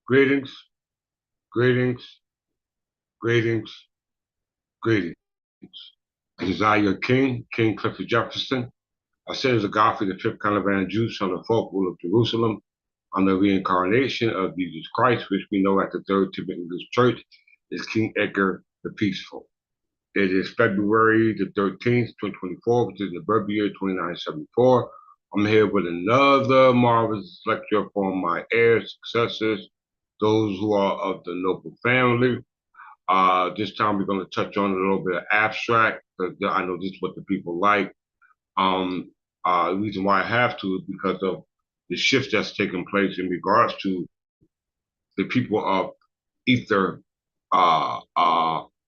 Greetings, greetings, greetings, greetings. It is I, your king, King Clifford Jefferson. I say as a Godfrey, the fifth Caliban Jew, son of folk, ruler of Jerusalem, on the reincarnation of Jesus Christ, which we know at the Third Timothy English Church is King Edgar the Peaceful. It is February the 13th, 2024, which is the birth year 2974. I'm here with another marvelous lecture for my heirs, successors, those who are of the noble family. This time we're going to touch on a little bit of abstract, because I know this is what the people like. The reason why I have to is because of the shift that's taken place in regards to the people of ether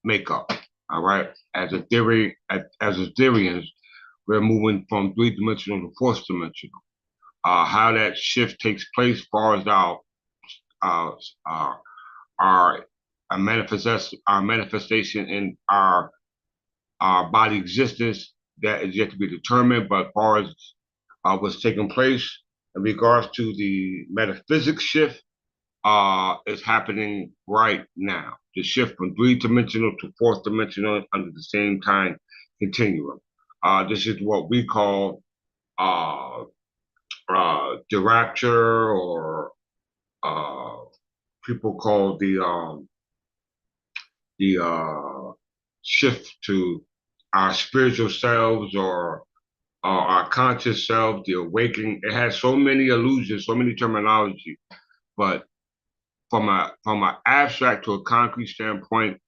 makeup. All right, as a theory, as Ethereans, we're moving from three-dimensional to fourth-dimensional. How that shift takes place, as far as uh, uh, our manifestation in our body existence, that is yet to be determined. But as far as what's taking place in regards to the metaphysics shift, is happening right now. The shift from three-dimensional to fourth-dimensional under the same time continuum. This is what we call the rapture, or uh, people call the shift to our spiritual selves, or our conscious self, the awakening. It has so many allusions, so many terminology, but from an abstract to a concrete standpoint,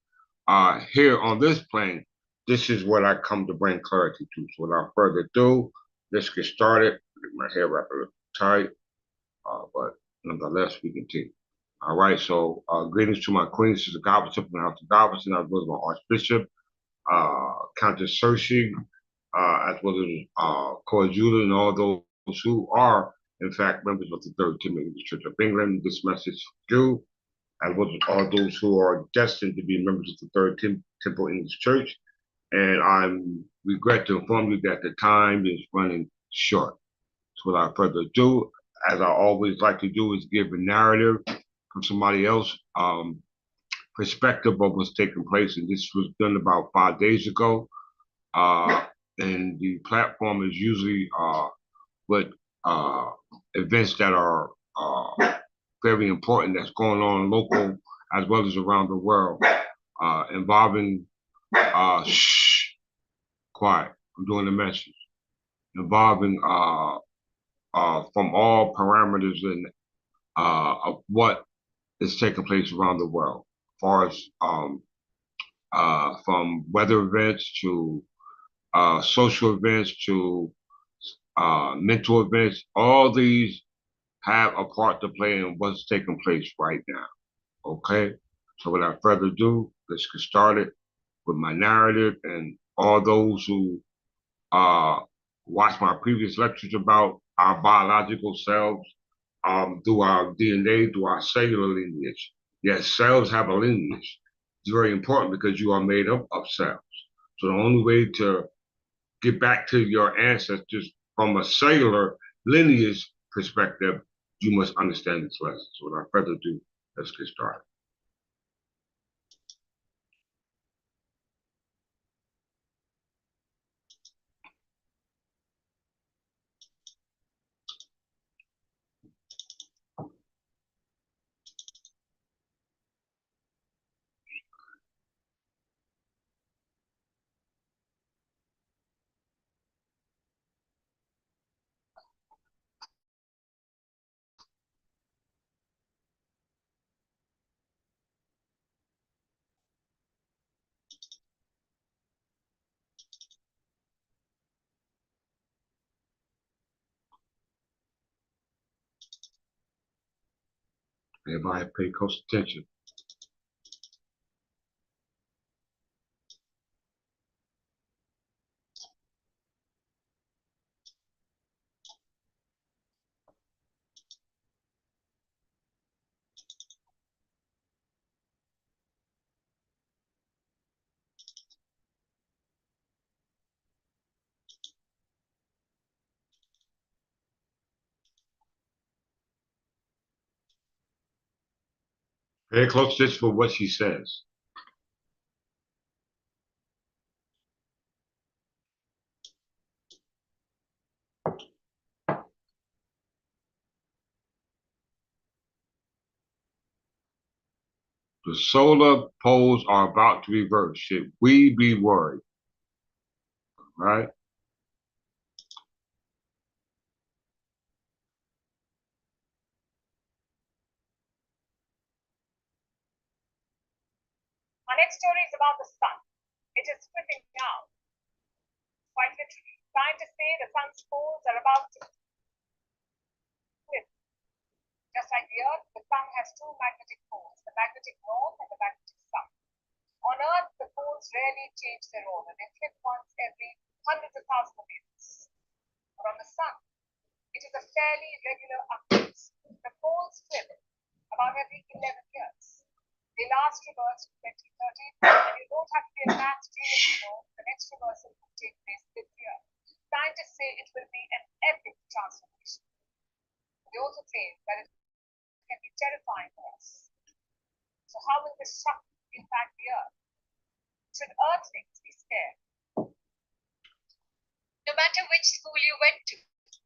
here on this plane, this is what I come to bring clarity to. So without further ado, let's get started. Get my hair wrapped a little tight, but nonetheless, we continue. All right, so greetings to my queen, Sister Goddess, up in the house of Goddess, and as well as my Archbishop, Countess Cersei, as well as Cordula, and all those who are, in fact, members of the Third Timothy Church of England. This message due, as well as all those who are destined to be members of the Third Temple English Church. And I regret to inform you that the time is running short. So without further ado, as I always like to do, is give a narrative from somebody else perspective of what's taking place. And this was done about 5 days ago. And the platform is usually with events that are very important that's going on local as well as around the world, involving shh, quiet. I'm doing the message. Involving from all parameters and of what is taking place around the world, as far as from weather events to social events to mental events. All these have a part to play in what's taking place right now. Okay, so without further ado, let's get started with my narrative. And all those who uh, watched my previous lectures about our biological selves, through our DNA, through our cellular lineage. Yes, cells have a lineage. It's very important because you are made up of cells. So the only way to get back to your ancestors from a cellular lineage perspective, you must understand this lesson. So without further ado, let's get started. Everybody pay close attention. Pay close attention for what she says. The solar poles are about to reverse. Should we be worried? Right? Our next story is about the sun. It is flipping out. Quite literally. Scientists say the sun's poles are about to flip. Just like the Earth, the sun has two magnetic poles, the magnetic north and the magnetic south. On Earth, the poles rarely change their order. They flip once every hundreds of thousands of years. But on the sun, it is a fairly regular occurrence. The poles flip about every 11 years. The last reverse in 2013, and you don't have to be a math genius to know the next reversal will take place this year. Scientists say it will be an epic transformation. They also say that it can be terrifying for us. So how will this shock impact the Earth? Should Earthlings be scared? No matter which school you went to.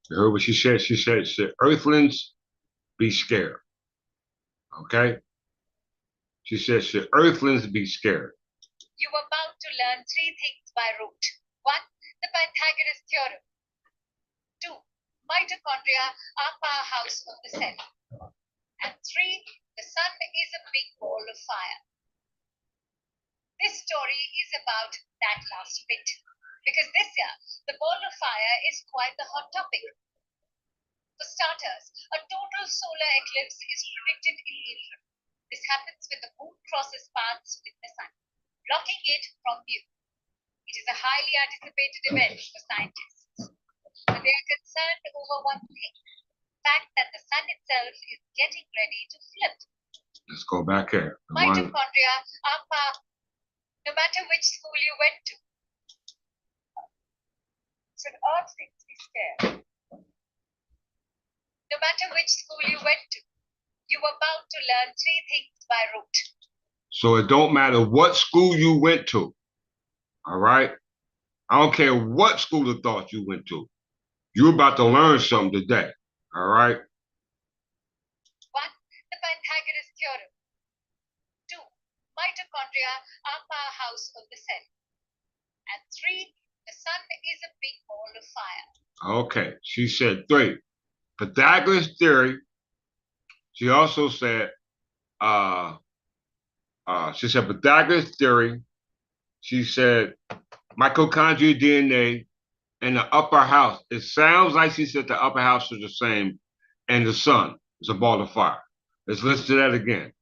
You heard what she said? She said, should Earthlings be scared? Okay? She said, should Earthlings be scared? You were bound to learn three things by rote. 1. The Pythagoras theorem. 2. Mitochondria are powerhouse of the cell. And 3. The sun is a big ball of fire. This story is about that last bit. Because this year, the ball of fire is quite the hot topic. For starters, a total solar eclipse is predicted in April. This happens when the moon crosses paths with the sun, blocking it from view. It is a highly anticipated event for scientists. But they are concerned over one thing, the fact that the sun itself is getting ready to flip. Let's go back here. Mitochondria are powerful, no matter which school you went to. Should Earthlings be scared? No matter which school you went to, you were bound to learn three things by rote. So it don't matter what school you went to. All right? I don't care what school of thought you went to. You're about to learn something today. All right? 1. The Pythagoras theorem. 2. Mitochondria are powerhouse of the cell. And 3. The sun is a big ball of fire. Okay. She said 3. Pythagoras theory. She also said, Pythagoras theory. She said mitochondrial DNA and the upper house. It sounds like she said the upper house is the same, and the sun is a ball of fire. Let's listen to that again.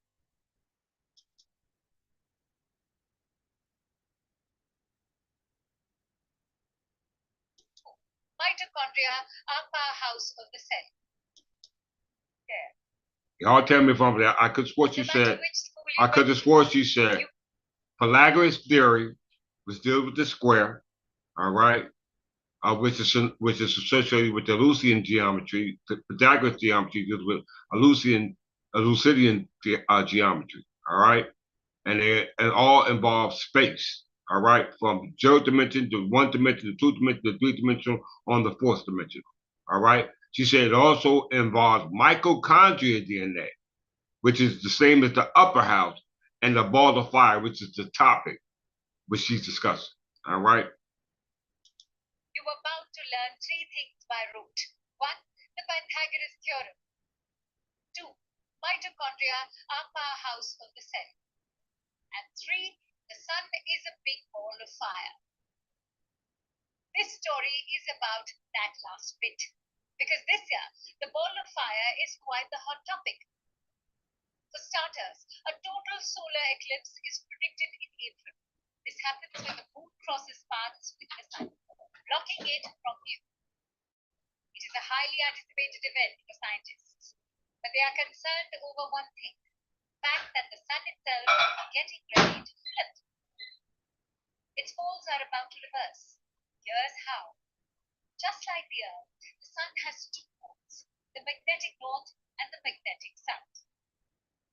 Mitochondria are powerhouse of the cell. Y'all tell me if I'm there. I could swear she said. I could have swore she said Pythagoras theory was dealing with the square, all right, which is associated with the Euclidean geometry. The Pythagoras geometry deals with Euclidean geometry, all right, and it all involves space, all right, from 0 dimension to 1 dimension to 2 dimension to 3 dimensional on the 4th dimension, all right. She said it also involves mitochondrial DNA, which is the same as the upper house, and the ball of fire, which is the topic which she's discussing. All right. You were bound to learn three things by rote. 1. The Pythagoras theorem. 2. Mitochondria are powerhouse of the cell. And 3. The sun is a big ball of fire. This story is about that last bit. Because this year, the ball of fire is quite the hot topic. For starters, a total solar eclipse is predicted in April. This happens when the moon crosses paths with the sun, blocking it from view. It is a highly anticipated event for scientists, but they are concerned over one thing, the fact that the sun itself is getting ready to flip. Its poles are about to reverse. Here's how. Just like the Earth, the sun has two poles, the magnetic north and the magnetic south.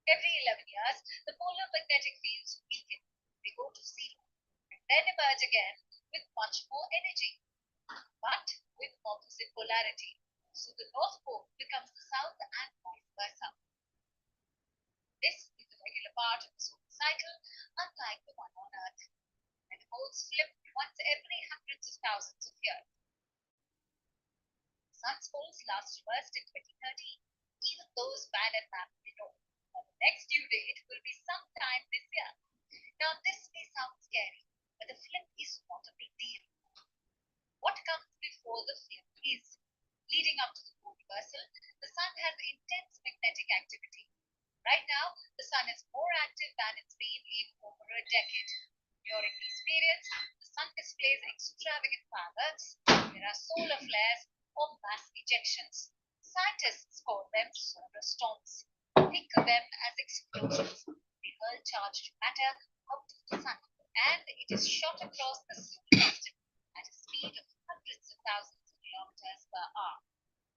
Every 11 years, the polar magnetic fields weaken. They go to zero and then emerge again with much more energy, but with opposite polarity. So the North Pole becomes the South and vice versa. This is the regular part of the solar cycle, unlike the one on Earth, and the poles flip once every hundreds of thousands of years. The sun's poles last reversed in 2030. Even those bad at math may know that the next due date will be sometime this year. Now, this may sound scary, but the flip is not a big deal. What comes before the flip is, leading up to the pole reversal, the sun has intense magnetic activity. Right now, the sun is more active than it's been in over a decade. During these periods, the sun displays extravagant fireworks. There are solar flares or mass ejections. Scientists call them solar storms. Think of them as explosions. They hurl charged matter out of the sun, and it is shot across the solar system at a speed of hundreds of thousands of kilometers per hour.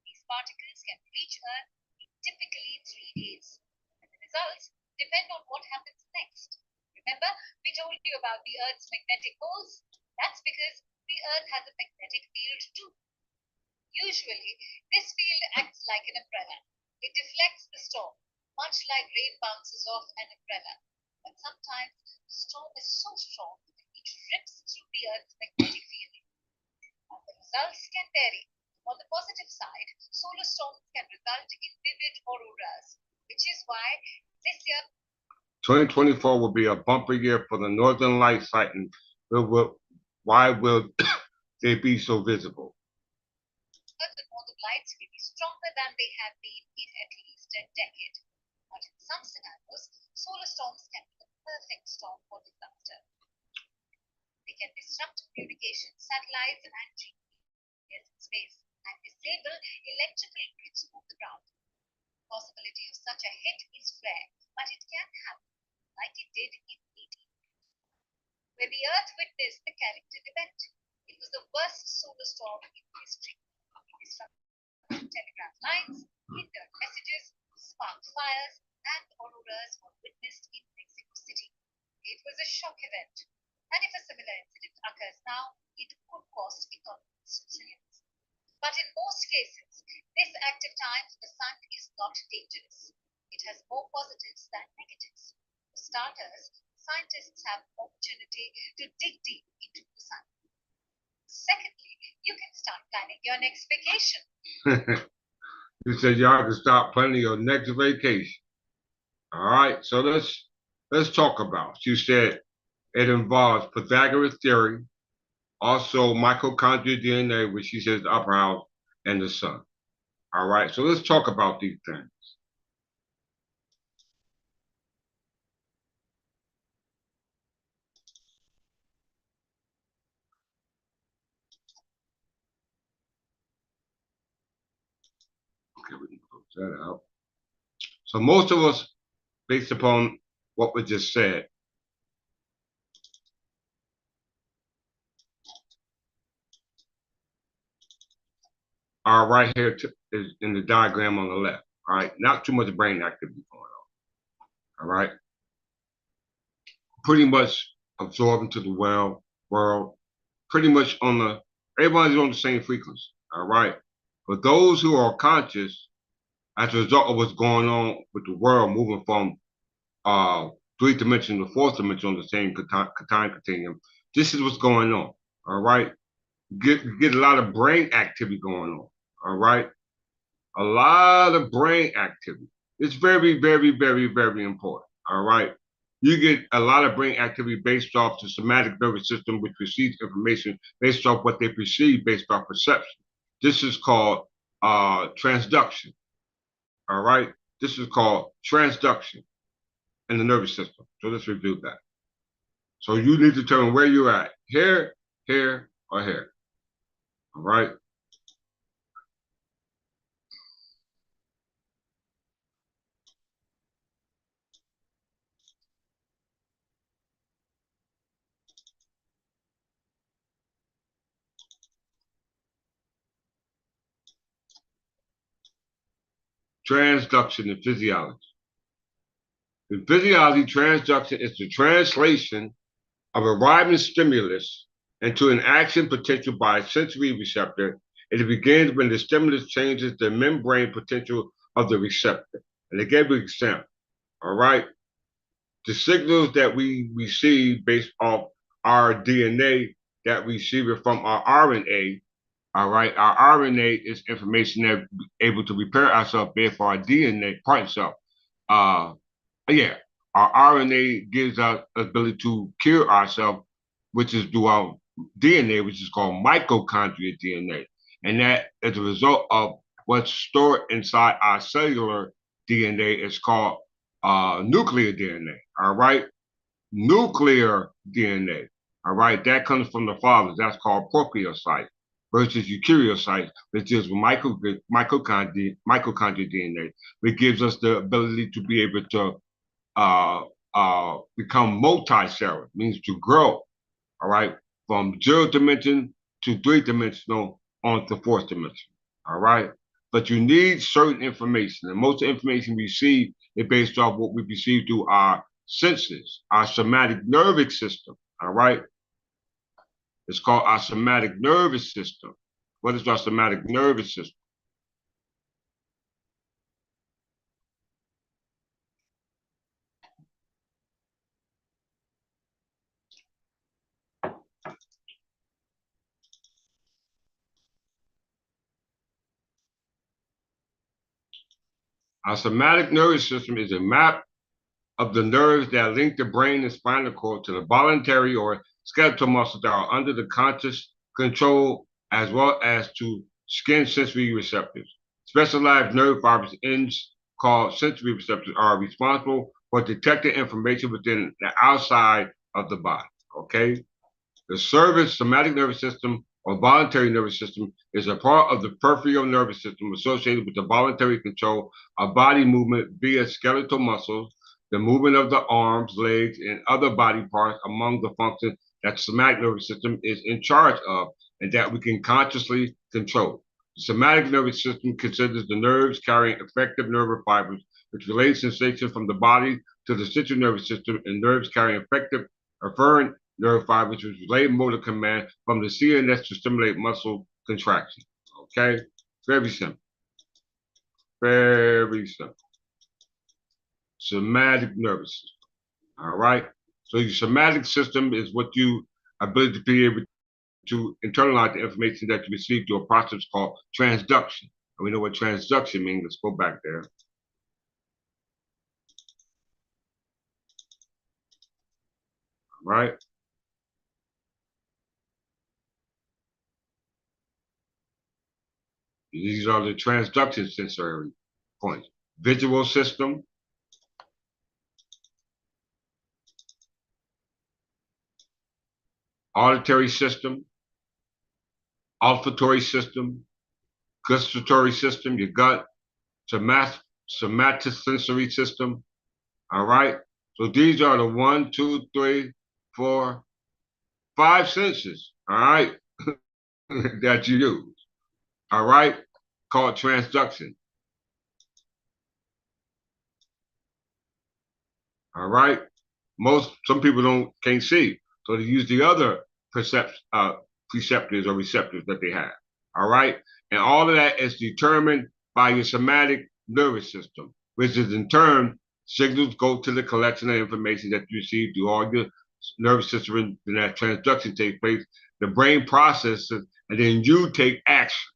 These particles can reach Earth in typically 3 days. And the results depend on what happens next. Remember, we told you about the Earth's magnetic poles? That's because the Earth has a magnetic field too. Usually, this field acts like an umbrella. It deflects the storm, much like rain bounces off an umbrella. But sometimes the storm is so strong it rips through the Earth's magnetic field. And the results can vary. On the positive side, solar storms can result in vivid auroras, which is why this year 2024 will be a bumper year for the Northern Lights sighting. Why will they be so visible? the northern lights may be stronger than they have been in at least a decade. But in some scenarios, solar storms can be the perfect storm for disaster. They can disrupt communication satellites and GPS in space and disable electrical grids on the ground. The possibility of such a hit is rare, but it can happen, like it did in 18, where the Earth witnessed the character event. It was the worst solar storm in history. It disrupted telegraph lines, hindered messages, sparked fires, and auroras were witnessed in Mexico City. It was a shock event, and if a similar incident occurs now, it could cost economies trillions. But in most cases, this active time for the sun is not dangerous. It has more positives than negatives. For starters, scientists have opportunity to dig deep into the sun. Secondly, you can start planning your next vacation. You said y'all can start planning your next vacation. All right, so let's talk about. You said it involves Pythagoras theory, also mitochondrial DNA, which she says the upper house, and the sun. All right, so let's talk about these things. Okay, we can close that out. So most of us, based upon what we just said, are right here is in the diagram on the left. All right, not too much brain activity going on. All right, pretty much absorbed into the world, pretty much everybody's on the same frequency. All right, but those who are conscious as a result of what's going on with the world moving from 3 dimension to 4th dimension on the same time continuum, this is what's going on. All right, get a lot of brain activity going on. All right, a lot of brain activity. It's very, very, very, very important. All right. You get a lot of brain activity based off the somatic nervous system, which receives information based off what they perceive based off perception. This is called transduction. All right. This is called transduction in the nervous system. So let's review that. So you need to determine where you're at, here, here, or here. All right. Transduction in physiology. In physiology, transduction is the translation of arriving stimulus into an action potential by a sensory receptor. It begins when the stimulus changes the membrane potential of the receptor. And they gave an example, all right? The signals that we receive based off our DNA that we receive it from our RNA, all right? Our RNA is information that we're able to repair ourselves based for our DNA part itself. Yeah, our RNA gives us the ability to cure ourselves, which is through our DNA, which is called mitochondrial DNA. And that is a result of what's stored inside our cellular DNA. It's called nuclear DNA, all right? Nuclear DNA, all right? That comes from the fathers. That's called prokaryocyte versus eukaryocyte, which is mitochondrial DNA, which gives us the ability to be able to become multicellular, means to grow, all right, from 0 dimension to 3 dimensional on to 4th dimension, all right? But you need certain information, and most of the information we see is based off what we receive through our senses, our somatic nervous system, all right? It's called our somatic nervous system. What is our somatic nervous system? Our somatic nervous system is a map of the nerves that link the brain and spinal cord to the voluntary or skeletal muscles that are under the conscious control, as well as to skin sensory receptors. Specialized nerve fibers ends called sensory receptors are responsible for detecting information within the outside of the body. Okay. The somatic nervous system or voluntary nervous system is a part of the peripheral nervous system associated with the voluntary control of body movement via skeletal muscles, the movement of the arms, legs, and other body parts among the functions that the somatic nervous system is in charge of and that we can consciously control. The somatic nervous system considers the nerves carrying effective nerve fibers, which relay sensation from the body to the central nervous system, and nerves carrying effective afferent nerve fibers, which relay motor command from the CNS to stimulate muscle contraction. Okay? Very simple. Very simple. Somatic nervous system. All right? So your somatic system is what you ability to be able to internalize the information that you receive through a process called transduction. And we know what transduction means. Let's go back there. All right? These are the transduction sensory points. Visual system, auditory system, olfactory system, gustatory system, your gut, somatosensory system. All right. So these are the 1, 2, 3, 4, 5 senses. All right, that you use. All right, called transduction. All right. Some people can't see, so they use the other preceptors or receptors that they have. All right, and all of that is determined by your somatic nervous system, which is in turn signals go to the collection of information that you receive through all your nervous system, and that transduction takes place. The brain processes, and then you take action.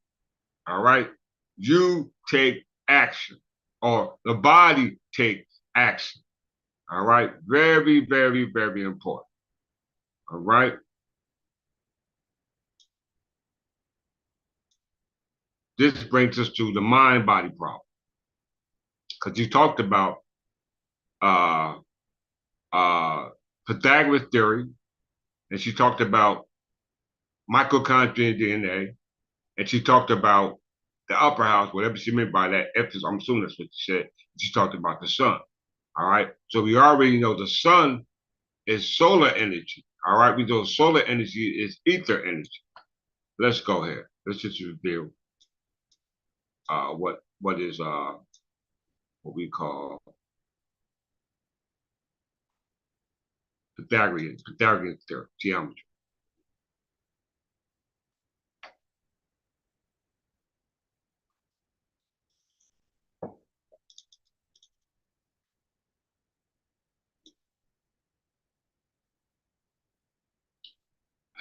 All right, you take action, or the body takes action. All right. Very, very, very important. All right. This brings us to the mind body problem. Because you talked about uh, Pythagoras theory, and she talked about mitochondrial DNA, and she talked about the upper house, whatever she meant by that. I'm assuming that's what she said. She talked about the sun. All right. So we already know the sun is solar energy. All right. We know solar energy is ether energy. Let's go ahead. Let's just reveal what is what we call Pythagorean theory, geometry.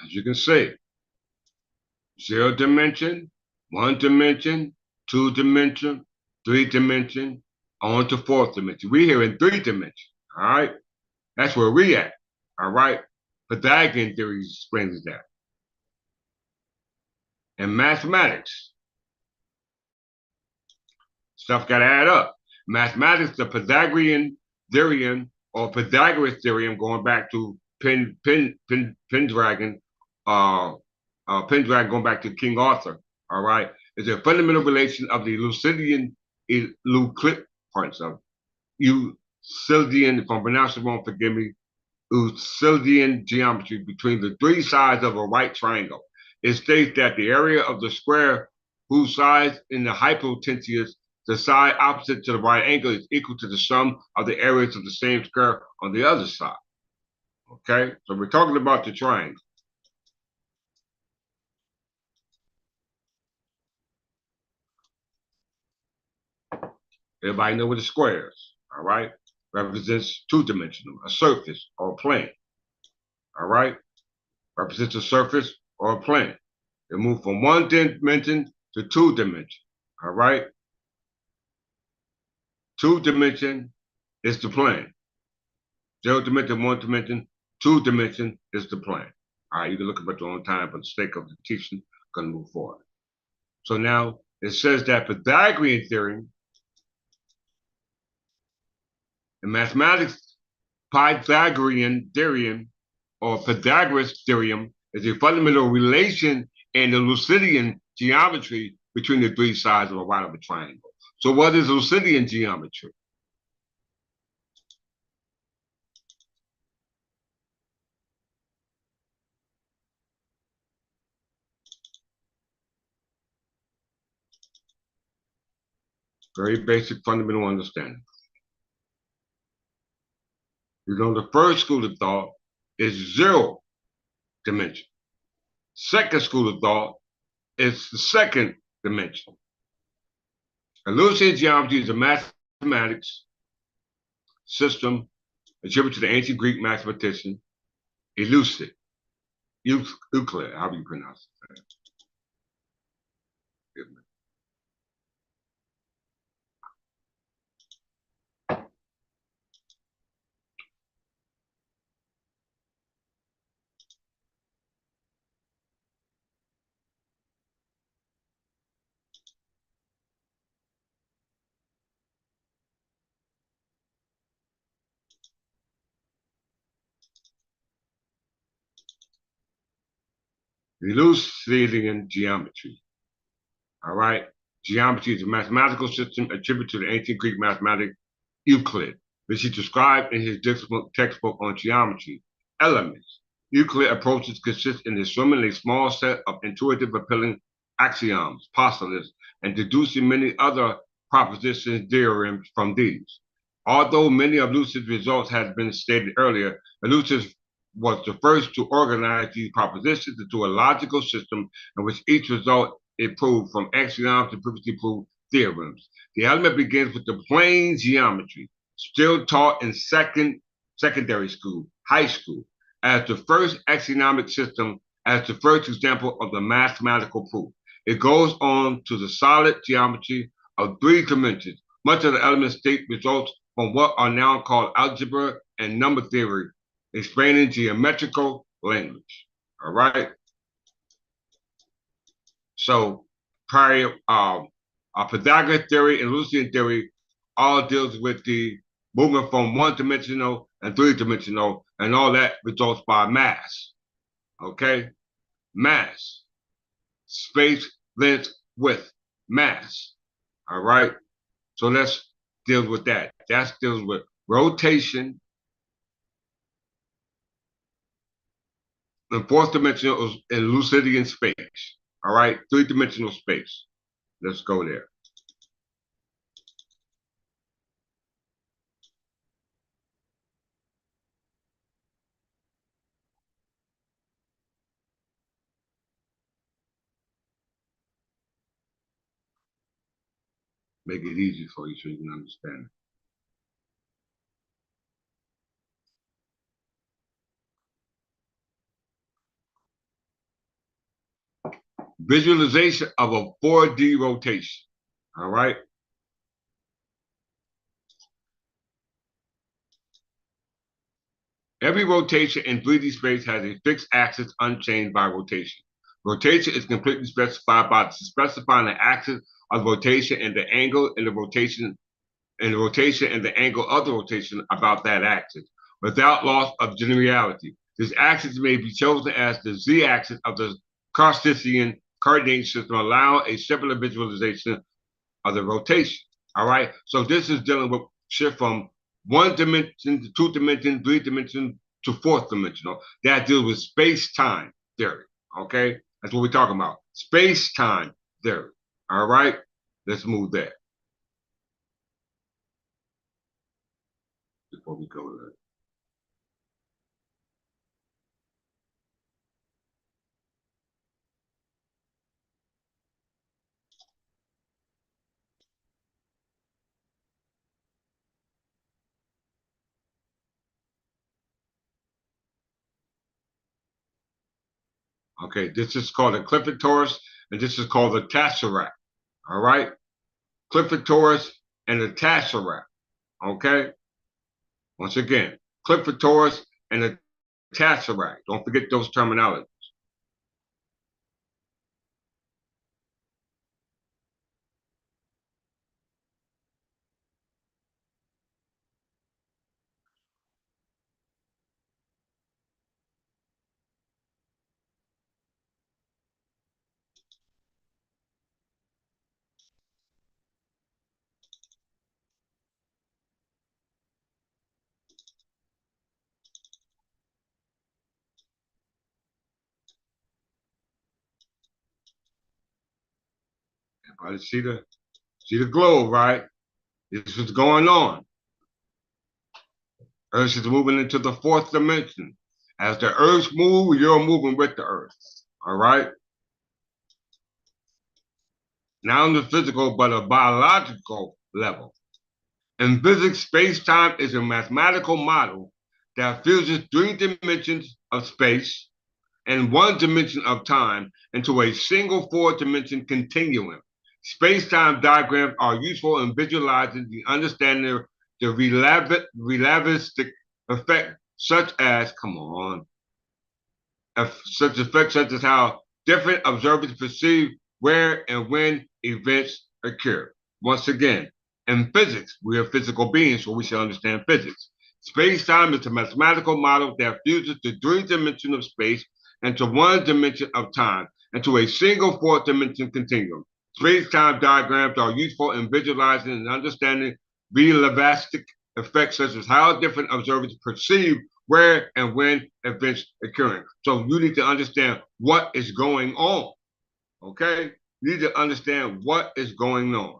As you can see, 0 dimension, 1 dimension, 2 dimension, 3 dimension, on to 4th dimension. We're here in 3 dimension, all right? That's where we at, all right? Pythagorean theory explains that. In mathematics, stuff got to add up. Mathematics, the Pythagorean theorem or Pythagoras theorem, going back to Pendragon, Pendragon going back to King Arthur, all right, is a fundamental relation of the Euclidean, if I'm pronouncing wrong, forgive me, Euclidean geometry between the 3 sides of a right triangle. It states that the area of the square whose sides in the hypotenuse, the side opposite to the right angle, is equal to the sum of the areas of the same square on the other side. Okay, so we're talking about the triangle. Everybody know what a square is, all right? Represents 2-dimensional, a surface or a plane, all right? Represents a surface or a plane. It moves from 1 dimension to 2 dimension, all right? 2 dimension is the plane. 0 dimension, 1 dimension, 2 dimension is the plane. All right, you can look up at your own time, for the sake of the teaching, I'm going to move forward. So now it says that Pythagorean theorem in mathematics, Pythagorean theorem or Pythagoras theorem is a fundamental relation in the Euclidean geometry between the 3 sides of a right of a triangle. So what is Euclidean geometry? Very basic fundamental understanding. You know, the first school of thought is 0 dimension. Second school of thought is the 2nd dimension. Euclidean geometry is a mathematics system attributed to the ancient Greek mathematician Euclid, however you pronounce it. Euclidean geometry. All right. Geometry is a mathematical system attributed to the ancient Greek mathematic Euclid, which he described in his textbook on geometry. Elements. Euclid approaches consist in assuming a small set of intuitive appealing axioms, postulates, and deducing many other propositions theorems from these. Although many of Euclid's results had been stated earlier, Euclid was the first to organize these propositions into a logical system in which each result is proved from axioms to previously proved theorems. The element begins with the plane geometry, still taught in secondary school, high school, as the first axiomatic system, as the first example of the mathematical proof. It goes on to the solid geometry of 3 dimensions. Much of the element state results from what are now called algebra and number theory, explaining geometrical language. All right. So Pythagorean theory and Euclidean theory all deals with the movement from 1-dimensional and 3-dimensional, and all that results by mass. Okay, mass, space, length, width, mass. All right. So let's deal with that. That deals with rotation. And 4th-dimensional in Euclidean space. All right, 3-dimensional space. Let's go there. Make it easy for you so you can understand it. Visualization of a 4D rotation. All right. Every rotation in 3D space has a fixed axis unchanged by rotation. Rotation is completely specified by specifying the axis of rotation and the angle in the rotation and the angle of the rotation about that axis, without loss of generality. This axis may be chosen as the z-axis of the Cartesian coordinate system, allow a simpler visualization of the rotation. All right. So this is dealing with shift from one dimension to two dimension, three dimension to fourth dimensional. That deals with space-time theory. Okay. That's what we're talking about. Space-time theory. All right. Let's move there before we go there. Okay, this is called the Clifford Torus, and this is called the Tesseract. All right, Clifford Torus and the Tesseract. Okay, once again, Clifford Torus and the Tesseract. Don't forget those terminologies. Everybody see the globe, right? This is going on. Earth is moving into the fourth dimension. As the Earth moves, you're moving with the Earth. All right. Not on the physical, but a biological level. In physics, space-time is a mathematical model that fuses three dimensions of space and one dimension of time into a single four-dimension continuum. Space-time diagrams are useful in visualizing the understanding of the relativistic effect, such as, such effects such as how different observers perceive where and when events occur. Once again, in physics, we are physical beings, so we should understand physics. Space-time is a mathematical model that fuses the three dimension of space into one dimension of time, into a single four-dimension continuum. Space-time diagrams are useful in visualizing and understanding relativistic effects such as how different observers perceive where and when events occurring. So you need to understand what is going on. Okay? You need to understand what is going on.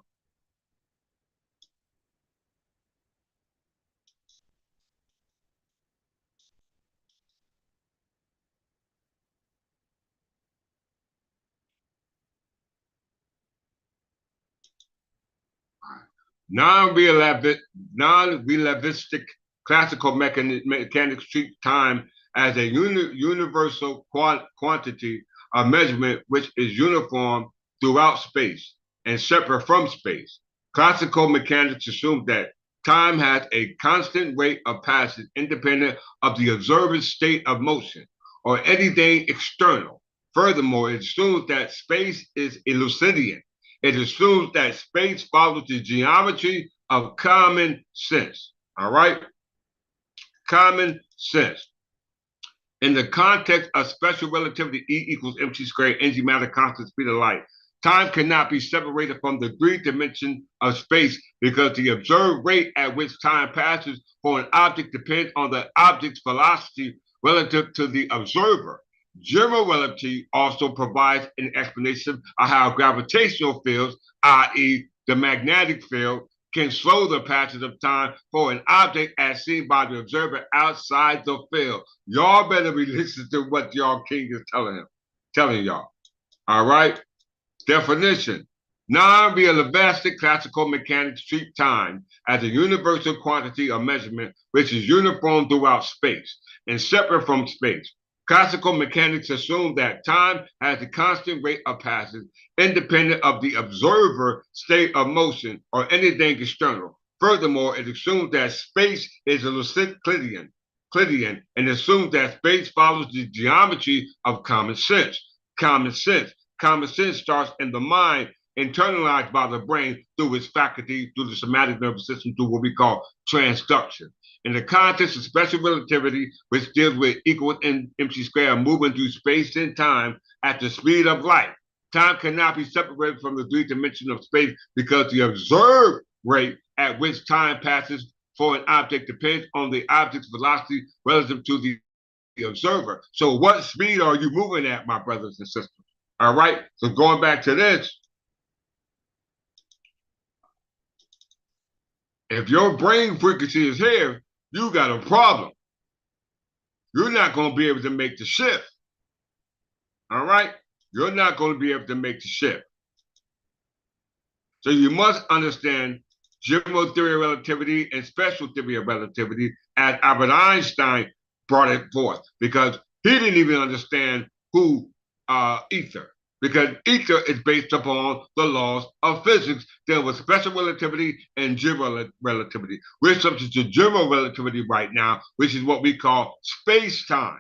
Non-relativistic classical mechanics treat time as a universal quantity of measurement which is uniform throughout space and separate from space. Classical mechanics assume that time has a constant rate of passage independent of the observer's state of motion or anything external. Furthermore, it assumes that space is Eleusinian. It assumes that space follows the geometry of common sense. All right? Common sense. In the context of special relativity, E equals mc squared, energy, matter, constant, speed of light, time cannot be separated from the three dimension of space because the observed rate at which time passes for an object depends on the object's velocity relative to the observer. General relativity also provides an explanation of how gravitational fields, i.e., the magnetic field, can slow the passage of time for an object as seen by the observer outside the field. Y'all better be listening to what y'all king is telling y'all. All right? Definition. Non-relativistic classical mechanics treat time as a universal quantity of measurement which is uniform throughout space and separate from space. Classical mechanics assume that time has a constant rate of passage independent of the observer state of motion or anything external. Furthermore, it assumes that space is a Euclidean and assumes that space follows the geometry of common sense. Common sense starts in the mind, internalized by the brain through its faculty, through the somatic nervous system, through what we call transduction. In the context of special relativity, which deals with equal mc squared moving through space and time at the speed of light, time cannot be separated from the three dimensions of space because the observed rate at which time passes for an object depends on the object's velocity relative to the observer. So what speed are you moving at, my brothers and sisters? All right, so going back to this, if your brain frequency is here, you got a problem. You're not going to be able to make the shift. All right? You're not going to be able to make the shift. So you must understand general theory of relativity and special theory of relativity as Albert Einstein brought it forth, because he didn't even understand who ether, because ether is based upon the laws of physics. There was special relativity and general relativity. We're subject to general relativity right now, which is what we call space-time.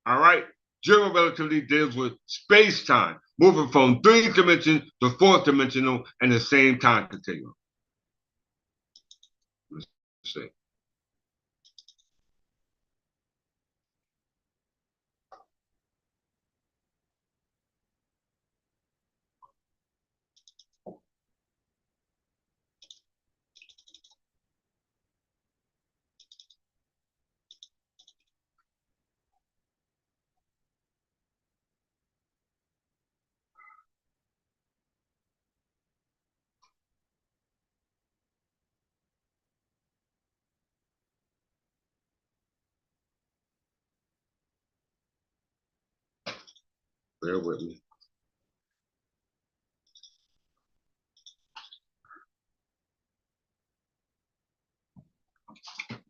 All right? General relativity deals with space-time, moving from 3 dimensions to 4th dimensional in the same time continuum. Let's see. Bear with me.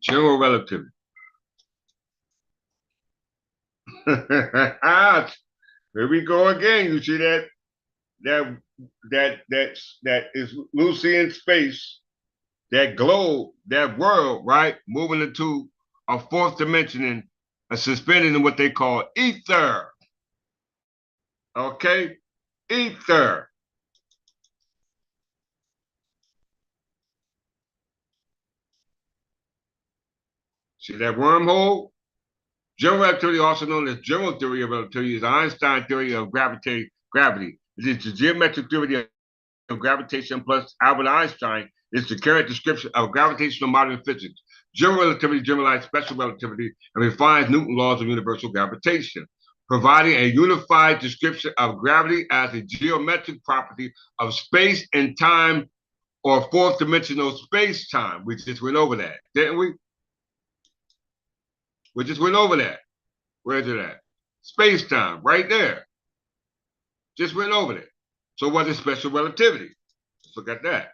General relativity. Here we go again. You see that is Lucy in space, that globe, that world, right? Moving into a 4th dimension and suspended in what they call ether. Okay? Ether. See that wormhole? General relativity, also known as general theory of relativity, is Einstein's theory of gravity. It is the geometric theory of gravitation plus Albert Einstein is the current description of gravitational modern physics. General relativity generalizes special relativity and refines Newton's laws of universal gravitation, providing a unified description of gravity as a geometric property of space and time, or 4th dimensional space-time. We just went over that, didn't we? We just went over that. Where's it at? Space-time, right there. Just went over there. So what is special relativity? Let's look at that.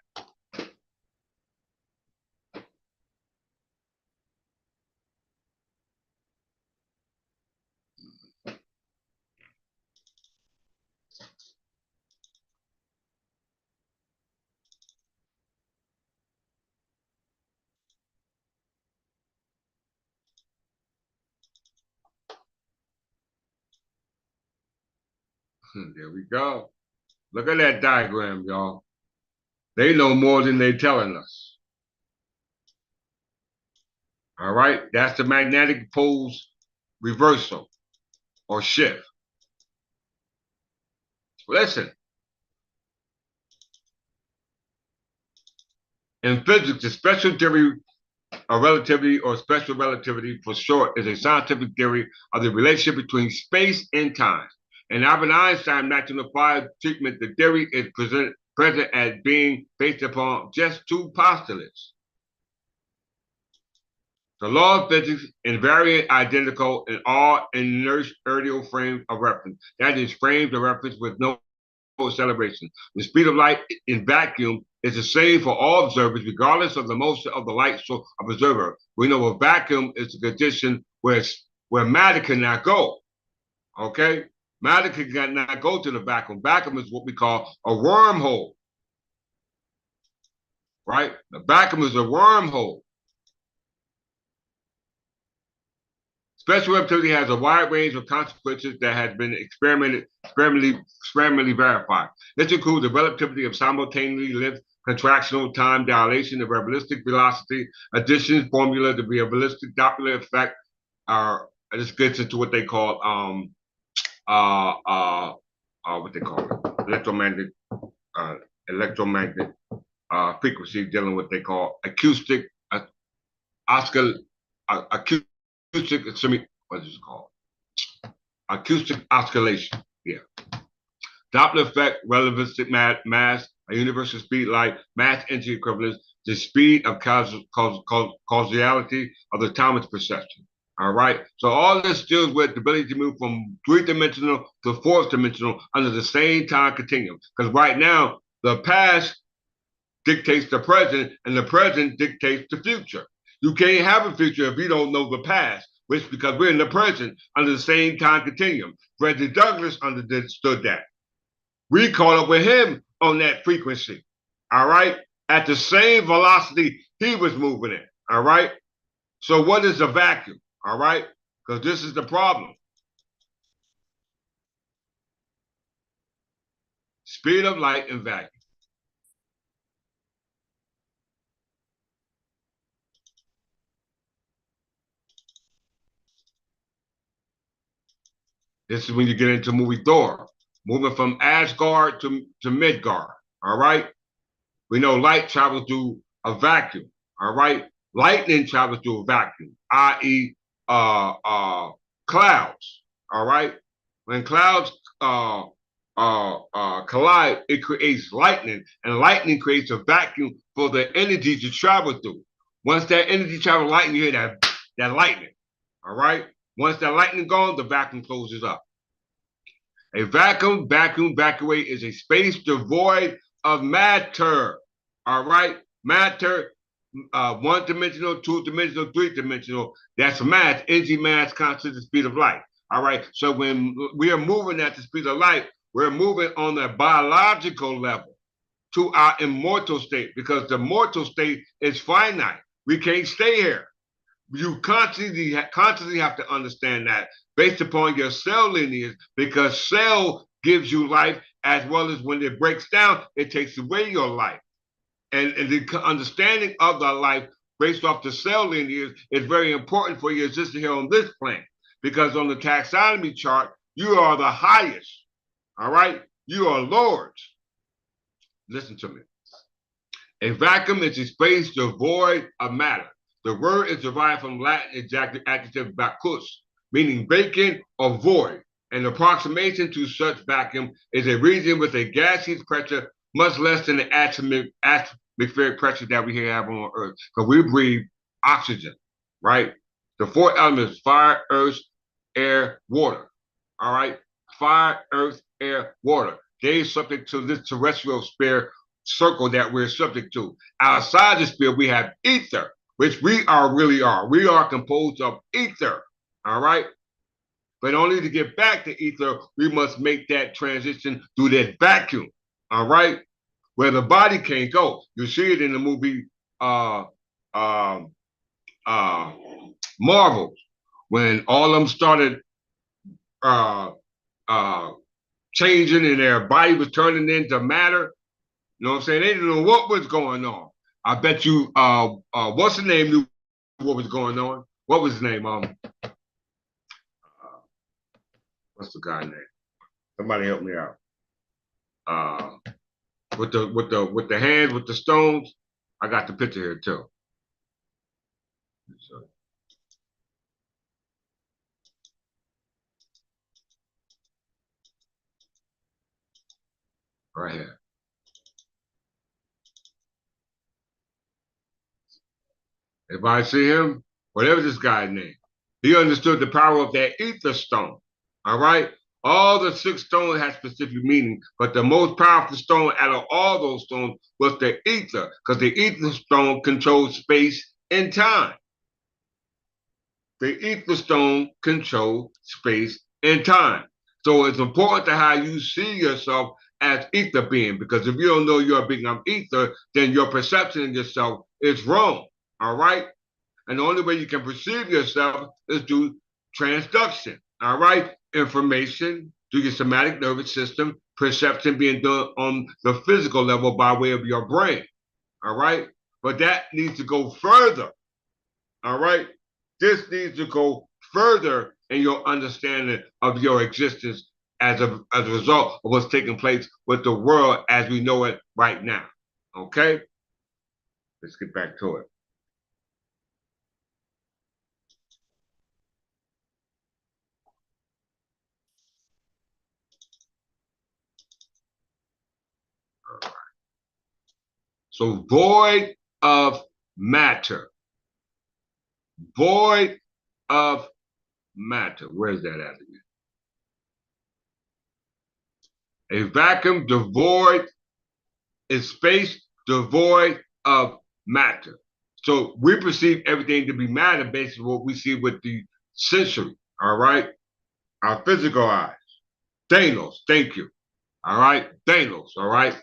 There we go. Look at that diagram, y'all. They know more than they're telling us. All right, that's the magnetic poles reversal or shift. Listen, in physics, the special theory of relativity, or special relativity for short, is a scientific theory of the relationship between space and time. In Albert Einstein natural applied treatment, the theory is present as being based upon just 2 postulates. The law of physics invariant identical in all inertial frames of reference. That is, frames of reference with no acceleration. The speed of light in vacuum is the same for all observers, regardless of the motion of the light source of observer. We know a vacuum is a condition where matter cannot go. Okay? Matter cannot go to the vacuum. Vacuum is what we call a wormhole. Right? The vacuum is a wormhole. Special relativity has a wide range of consequences that has been experimentally verified. This includes the relativity of simultaneously length, contractional time, dilation, the relativistic velocity, addition formula, the relativistic Doppler effect. This gets into what they call what they call it, electromagnetic frequency, dealing with what they call acoustic what is it called? Acoustic oscillation. Yeah. Doppler effect, relativistic mass, a universal speed light, mass energy equivalence, the speed of causality of the Thomas perception. All right. So all this deals with the ability to move from three-dimensional to fourth-dimensional under the same time continuum. Because right now, the past dictates the present, and the present dictates the future. You can't have a future if you don't know the past, which because we're in the present under the same time continuum. Frederick Douglass understood that. We caught up with him on that frequency, all right, at the same velocity he was moving in, all right? So what is a vacuum, all right? Because this is the problem. Speed of light in vacuum. This is when you get into movie Thor, moving from Asgard to Midgard, all right? We know light travels through a vacuum, all right? Lightning travels through a vacuum, i.e. Clouds, all right? When clouds collide, it creates lightning, and lightning creates a vacuum for the energy to travel through. Once that energy travels lightning, you hear that lightning, all right? Once that lightning gone, the vacuum closes up. A vacuate is a space devoid of matter, all right? Matter, one-dimensional, two-dimensional, three-dimensional, that's mass, energy, mass, constant, the speed of light, all right? So when we are moving at the speed of light, we're moving on a biological level to our immortal state, because the mortal state is finite. We can't stay here. You constantly have to understand that based upon your cell lineage, because cell gives you life, as well as when it breaks down, it takes away your life. And the understanding of the life based off the cell lineage is very important for your existence here on this plane, because on the taxonomy chart, you are the highest, all right? You are lords. Listen to me. A vacuum is a space devoid of matter. The word is derived from Latin adjective vacus, meaning vacant or void. An approximation to such vacuum is a region with a gaseous pressure much less than the atmospheric pressure that we have on Earth. Because we breathe oxygen, right? The four elements: fire, earth, air, water. All right? Fire, earth, air, water. They are subject to this terrestrial sphere circle that we're subject to. Outside the sphere, we have ether, which we really are. We are composed of ether, all right? But only to get back to ether, we must make that transition through that vacuum, all right? Where the body can't go. You see it in the movie Marvel, when all of them started changing and their body was turning into matter. You know what I'm saying? They didn't know what was going on. I bet you, what's the name knew what was going on? What was his name? What's the guy name? Somebody help me out. With the hands with the stones. I got the picture here too. So, right here. Everybody see him? Whatever this guy's name. He understood the power of that ether stone. All right? All the six stones have specific meaning, but the most powerful stone out of all those stones was the ether, because the ether stone controls space and time. The ether stone controls space and time. So it's important to how you see yourself as ether being, because if you don't know you're a being of ether, then your perception of yourself is wrong. All right? And the only way you can perceive yourself is through transduction. All right? Information through your somatic nervous system, perception being done on the physical level by way of your brain. All right? But that needs to go further. All right? This needs to go further in your understanding of your existence as a result of what's taking place with the world as we know it right now. Okay? Let's get back to it. So void of matter. Void of matter. Where's that at again? A vacuum devoid is space devoid of matter. So we perceive everything to be matter based on what we see with the sensory, all right? Our physical eyes. Thanos, thank you. All right? Thanos, all right?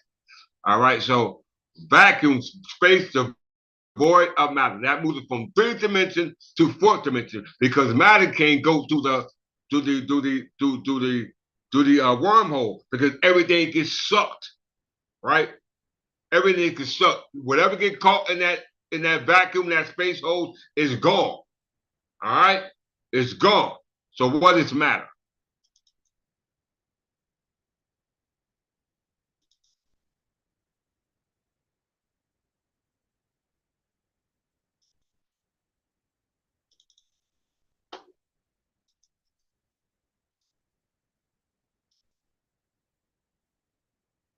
All right, so vacuum space devoid of matter. That moves from third dimension to fourth dimension because matter can't go through the wormhole because everything gets sucked, right? Everything gets sucked. Whatever gets caught in that vacuum, that space hole, is gone. All right, it's gone. So what is matter?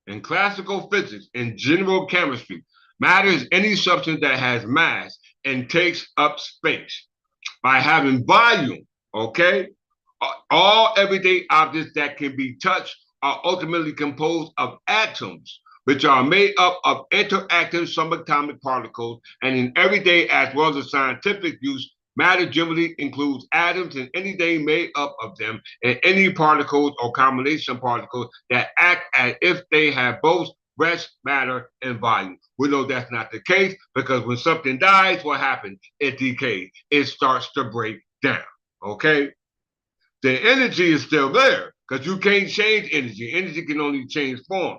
In classical physics, in general chemistry, matter is any substance that has mass and takes up space by having volume, okay? All everyday objects that can be touched are ultimately composed of atoms, which are made up of interacting subatomic particles. And in everyday as well as scientific use, matter generally includes atoms and anything made up of them, and any particles or combination of particles that act as if they have both rest, matter, and volume. We know that's not the case because when something dies, what happens? It decays. It starts to break down. Okay? The energy is still there because you can't change energy. Energy can only change form.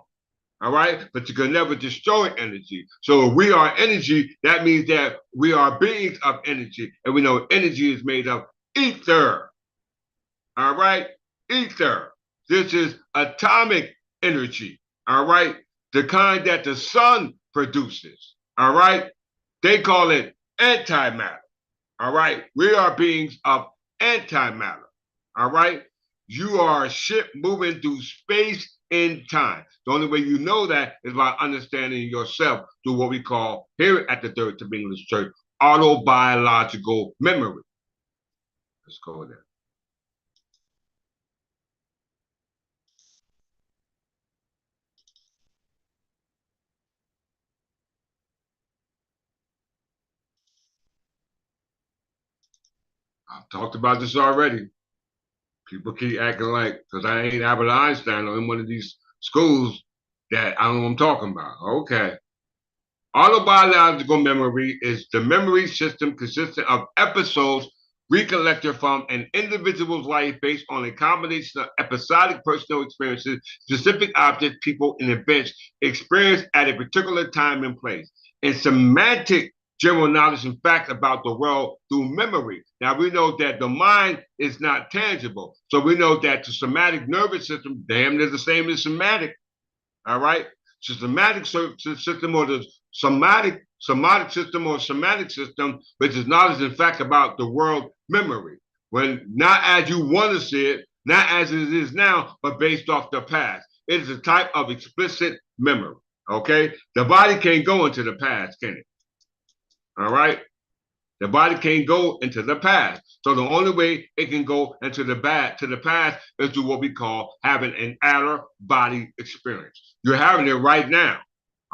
All right, but you can never destroy energy. So if we are energy, that means that we are beings of energy, and we know energy is made of ether. All right, ether. This is atomic energy. All right, the kind that the sun produces. All right, they call it antimatter. All right, we are beings of antimatter. All right, you are a ship moving through space and time. The only way you know that is by understanding yourself through what we call here at the Third Temple English Church autobiological memory. Let's go there. I've talked about this already. People keep acting like, because I ain't Albert Einstein or in one of these schools, that I don't know what I'm talking about. Okay. Autobiological memory is the memory system consisting of episodes recollected from an individual's life based on a combination of episodic personal experiences, specific objects, people, and events experienced at a particular time and place, and semantic general knowledge and facts about the world through memory. Now, we know that the mind is not tangible. So we know that the somatic nervous system, damn near the same as somatic, all right? Systematic system or the somatic system or somatic system, which is knowledge and fact about the world memory. When not as you want to see it, not as it is now, but based off the past. It is a type of explicit memory. Okay? The body can't go into the past, can it? All right? The body can't go into the past. So the only way it can go into the past is through what we call having an outer body experience. You're having it right now.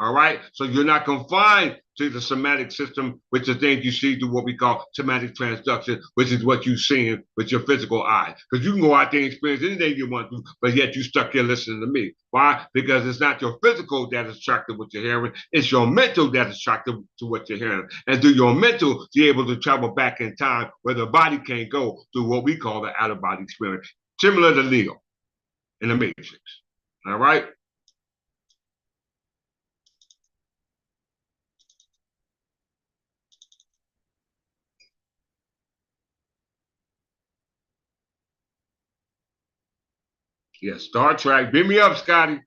All right. So you're not confined to the somatic system, which is things you see through what we call somatic transduction, which is what you're seeing with your physical eye. Because you can go out there and experience anything you want to, but yet you stuck here listening to me. Why? Because it's not your physical that is attracted to what you're hearing, it's your mental that is attracted to what you're hearing. And through your mental, you're able to travel back in time where the body can't go through what we call the out of body experience, similar to Leo in the Matrix. All right. Yeah, Star Trek. Beam me up, Scotty.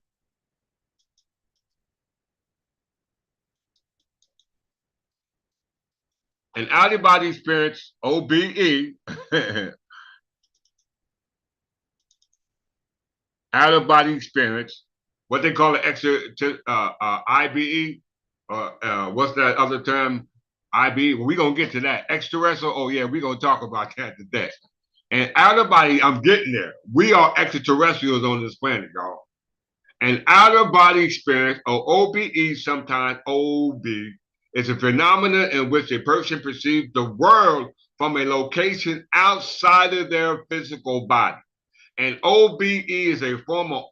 An out of body experience, OBE, out of body experience, what they call an extra IBE, what's that other term? IBE. Well, we're going to get to that. Extraterrestrial, oh, yeah, we're going to talk about that today. And out of body, I'm getting there. We are extraterrestrials on this planet, y'all. An out of body experience, or OBE, sometimes OB, is a phenomenon in which a person perceives the world from a location outside of their physical body. And OBE is a form of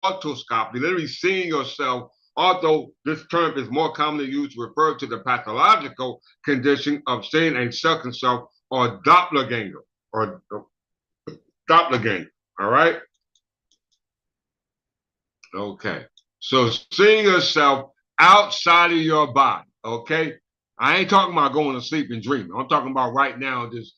autoscopy, literally seeing yourself, although this term is more commonly used to refer to the pathological condition of seeing a second self or doppelganger, or doppelganger, all right? Okay. So seeing yourself outside of your body, okay? I ain't talking about going to sleep and dreaming. I'm talking about right now, just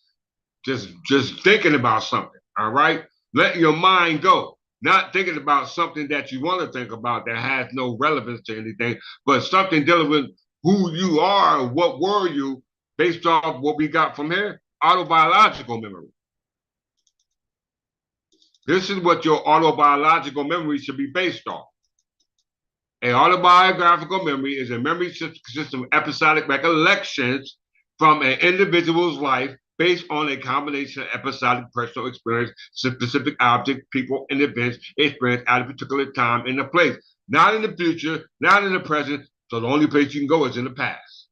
thinking about something, all right? Letting your mind go. Not thinking about something that you want to think about that has no relevance to anything, but something dealing with who you are, what were you, based off what we got from here, autobiological memory. This is what your autobiological memory should be based on. An autobiographical memory is a memory system of episodic recollections from an individual's life based on a combination of episodic personal experience, specific object, people, and events experienced at a particular time in a place. Not in the future, not in the present, so the only place you can go is in the past.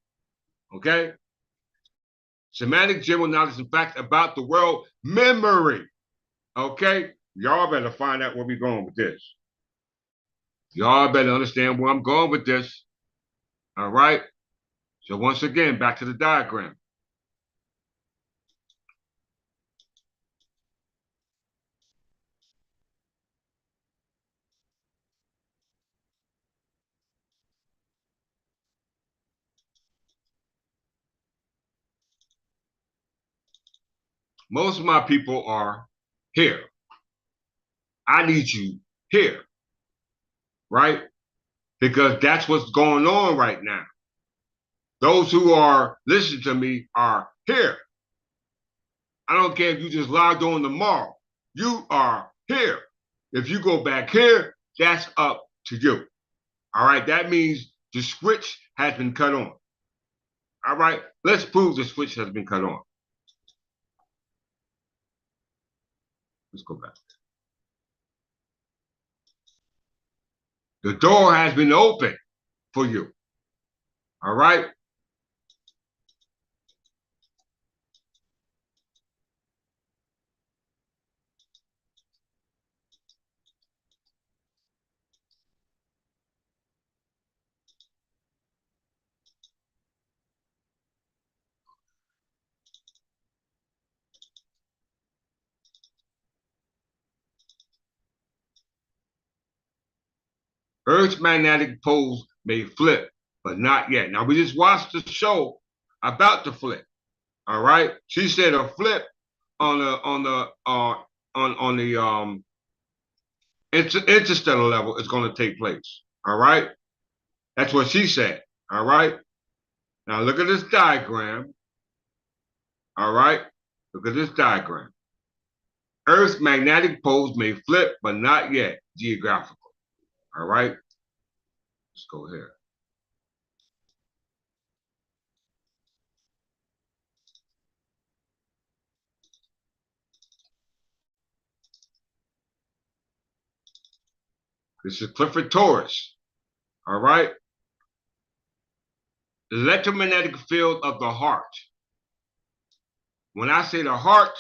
Okay? Semantic general knowledge and facts about the world memory. Okay? Y'all better find out where we're going with this. Y'all better understand where I'm going with this. All right? So once again, back to the diagram. Most of my people are here. I need you here, right? Because that's what's going on right now. Those who are listening to me are here. I don't care if you just logged on tomorrow. You are here. If you go back here, that's up to you. All right. That means the switch has been cut on. All right. Let's prove the switch has been cut on. Let's go back. The door has been opened for you. All right. Earth's magnetic poles may flip, but not yet. Now we just watched the show about the flip. All right. She said a flip on the interstellar level is going to take place. All right. That's what she said. All right. Now look at this diagram. All right. Look at this diagram. Earth's magnetic poles may flip, but not yet geographical. All right. Let's go here. This is Clifford Torus. All right. Electromagnetic field of the heart. When I say the heart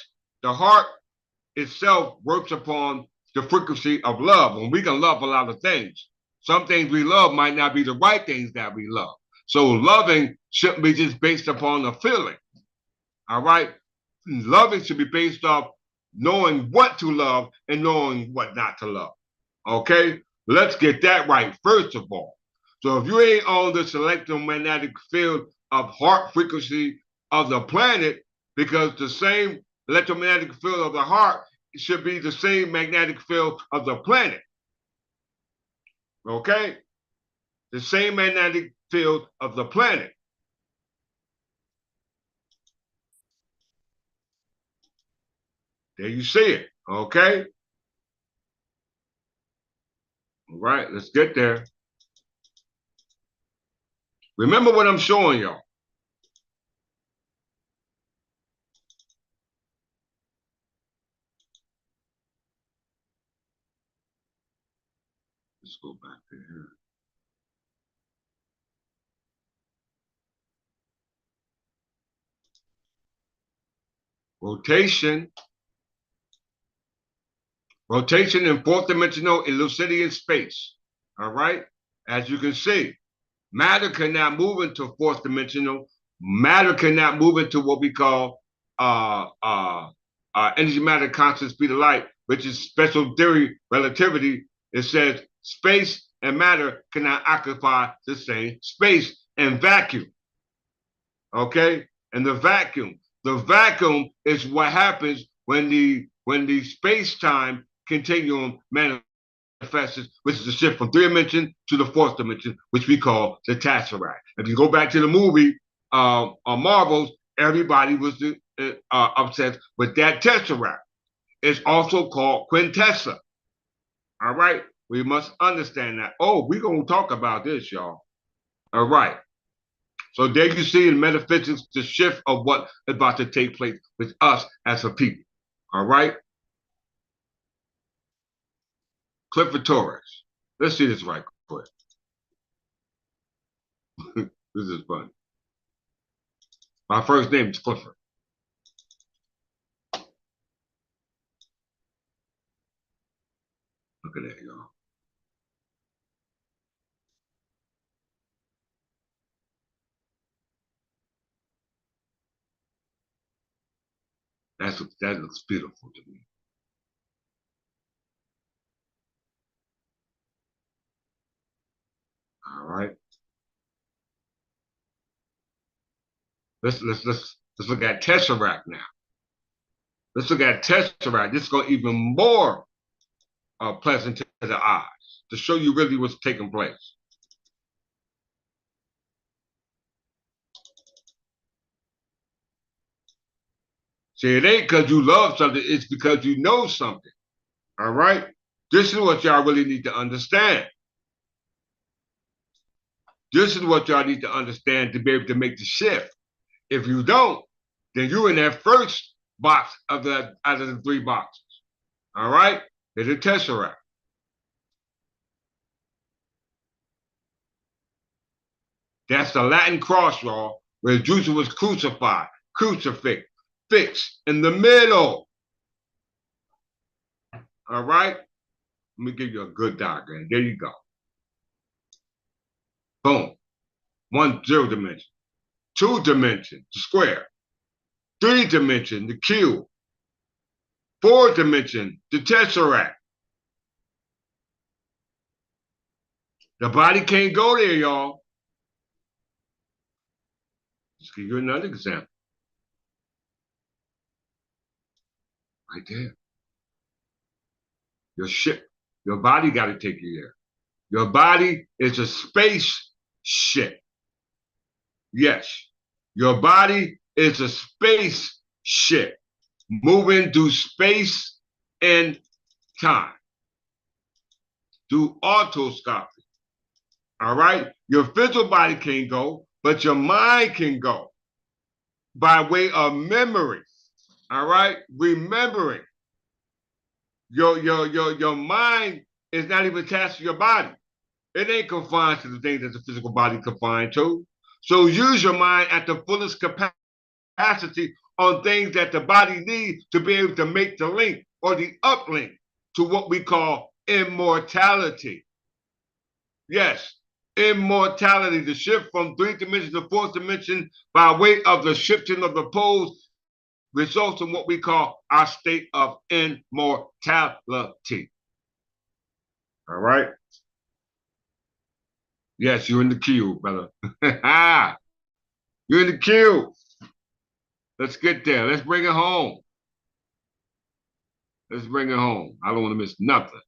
itself works upon the frequency of love. And we can love a lot of things. Some things we love might not be the right things that we love. So loving shouldn't be just based upon a feeling. All right. Loving should be based off knowing what to love and knowing what not to love. Okay. Let's get that right first of all. So if you ain't on this electromagnetic field of heart frequency of the planet, because the same electromagnetic field of the heart should be the same magnetic field of the planet. Okay? The same magnetic field of the planet. There you see it. Okay? All right, let's get there. Remember what I'm showing y'all. Let's go back to here. Rotation in fourth dimensional Euclidean space. All right? As you can see, matter cannot move into fourth dimensional. Matter cannot move into what we call energy matter constant speed of light, which is special theory relativity. It says space and matter cannot occupy the same space and vacuum. Okay? And the vacuum is what happens when the space-time continuum manifests, which is a shift from 3 dimension to the 4th dimension, which we call the Tetrahedron. If you go back to the movie Marvels, everybody was obsessed with that Tetrahedron. It's also called quintessa. All right? We must understand that. Oh, we're going to talk about this, y'all. All right. So there you see in metaphysics the shift of what is about to take place with us as a people. All right? Clifford Torus. Let's see this right quick. This is fun. My first name is Clifford. Look at that, y'all. That looks beautiful to me. All right. Let's look at Tesseract now. Let's look at Tesseract. This is going even more pleasant to the eyes to show you really what's taking place. See, it ain't because you love something, it's because you know something. All right? This is what y'all really need to understand. This is what y'all need to understand to be able to make the shift. If you don't, then you're in that first box out of the 3 boxes. All right? There's a Tesseract. That's the Latin cross, y'all, where Jesus was crucified, crucifix, fixed in the middle. All right? Let me give you a good diagram. There you go. Boom. 1, 0 dimension. 2 dimension, the square. 3 dimension, the cube. 4 dimension, the tesseract. The body can't go there, y'all. Let's give you another example. Right there. Your body got to take you there. Your body is a spaceship. Yes, your body is a spaceship moving through space and time, through autoscopy. All right? Your physical body can go, but your mind can go by way of memory. All right? Remembering. Your mind It's not even attached to your body. It ain't confined to the things that the physical body confined to. So use your mind at the fullest capacity on things that the body needs to be able to make the link or the uplink to what we call immortality. Yes, immortality, the shift from 3 dimensions to 4th dimension by way of the shifting of the poles results in what we call our state of immortality. All right? Yes, you're in the queue, brother. You're in the queue. Let's get there. Let's bring it home. Let's bring it home. I don't want to miss nothing.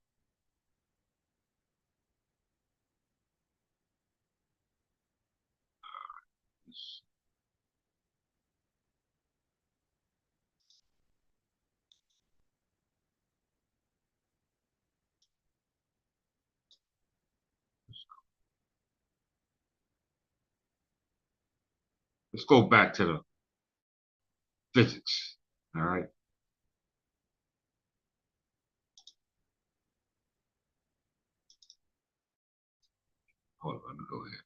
Let's go back to the physics. All right. Hold on, let me go ahead.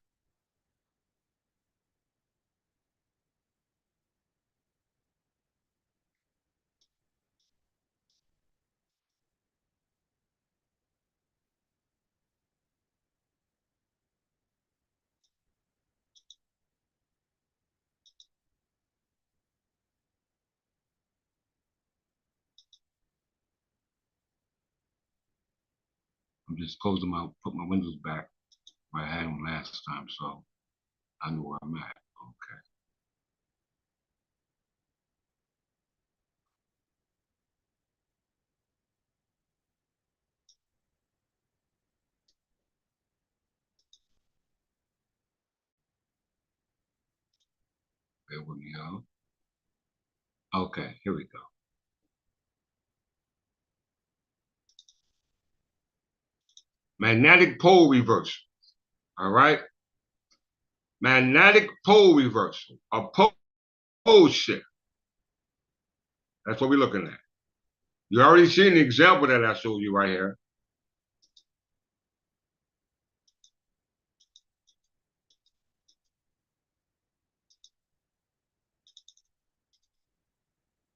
I'm just closing put my windows back where I had them last time, so I know where I'm at. Okay. Bear with me, y'all. Okay, here we go. Magnetic pole reversal. All right. Magnetic pole reversal. A pole shift. That's what we're looking at. You already seen the example that I showed you right here.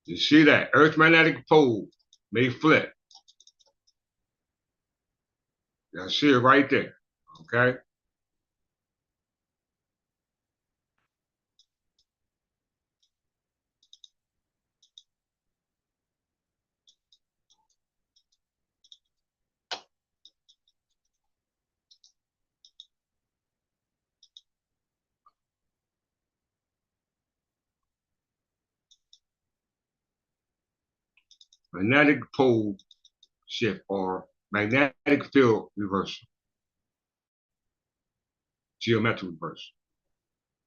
You see that Earth's magnetic pole may flip. You see it right there. Okay. Magnetic pole shift or magnetic field reversal. Geometric reversal.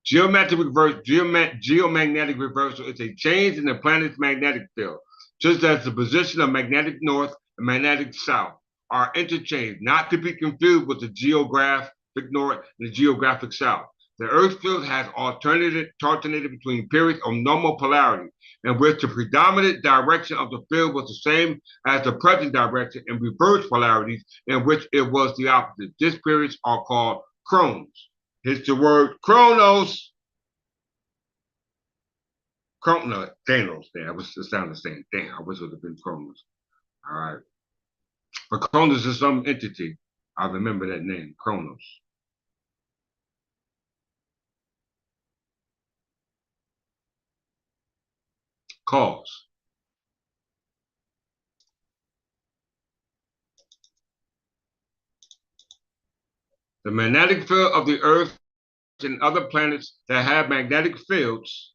Geomagnetic reversal is a change in the planet's magnetic field, just as the position of magnetic north and magnetic south are interchanged, not to be confused with the geographic north and the geographic south. The Earth field has alternated between periods of normal polarity, in which the predominant direction of the field was the same as the present direction, and reverse polarities, in which it was the opposite. These periods are called chronos. Here's the word chronos. No, Thanos there. It sounded the same thing. I wish it would have been Chronos. All right. But Chronos is some entity. I remember that name, Chronos. Cause. The magnetic field of the Earth and other planets that have magnetic fields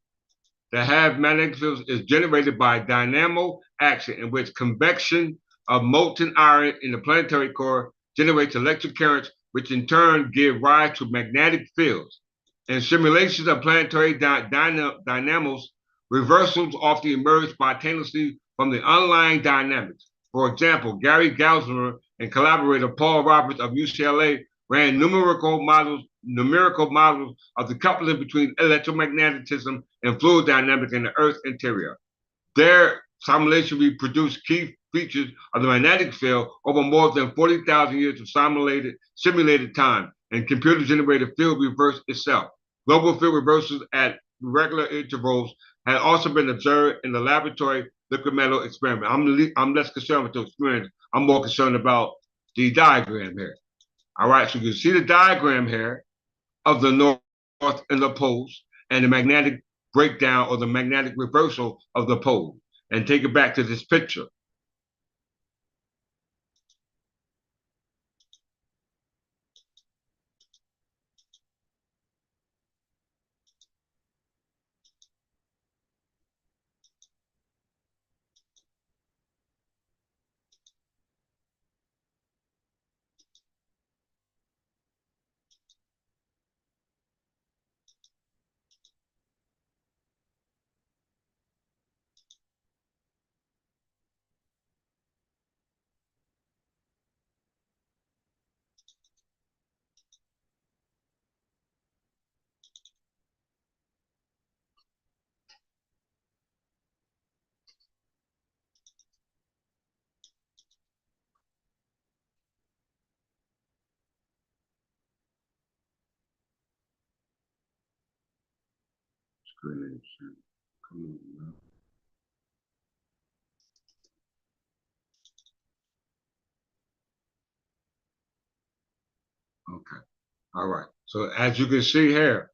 is generated by dynamo action, in which convection of molten iron in the planetary core generates electric currents, which in turn give rise to magnetic fields. In simulations of planetary dynamos, reversals often emerge spontaneously from the underlying dynamics. For example, Gary Gaussler and collaborator Paul Roberts of UCLA ran numerical models of the coupling between electromagnetism and fluid dynamics in the Earth's interior. Their simulation reproduced key features of the magnetic field over more than 40,000 years of simulated time, and computer-generated field reversed itself. Global field reversals at regular intervals had also been observed in the laboratory liquid metal experiment. I'm less concerned with the experiment. I'm more concerned about the diagram here. All right, so you can see the diagram here of the north and the poles and the magnetic breakdown or the magnetic reversal of the pole. And take it back to this picture. Okay. All right. So as you can see here,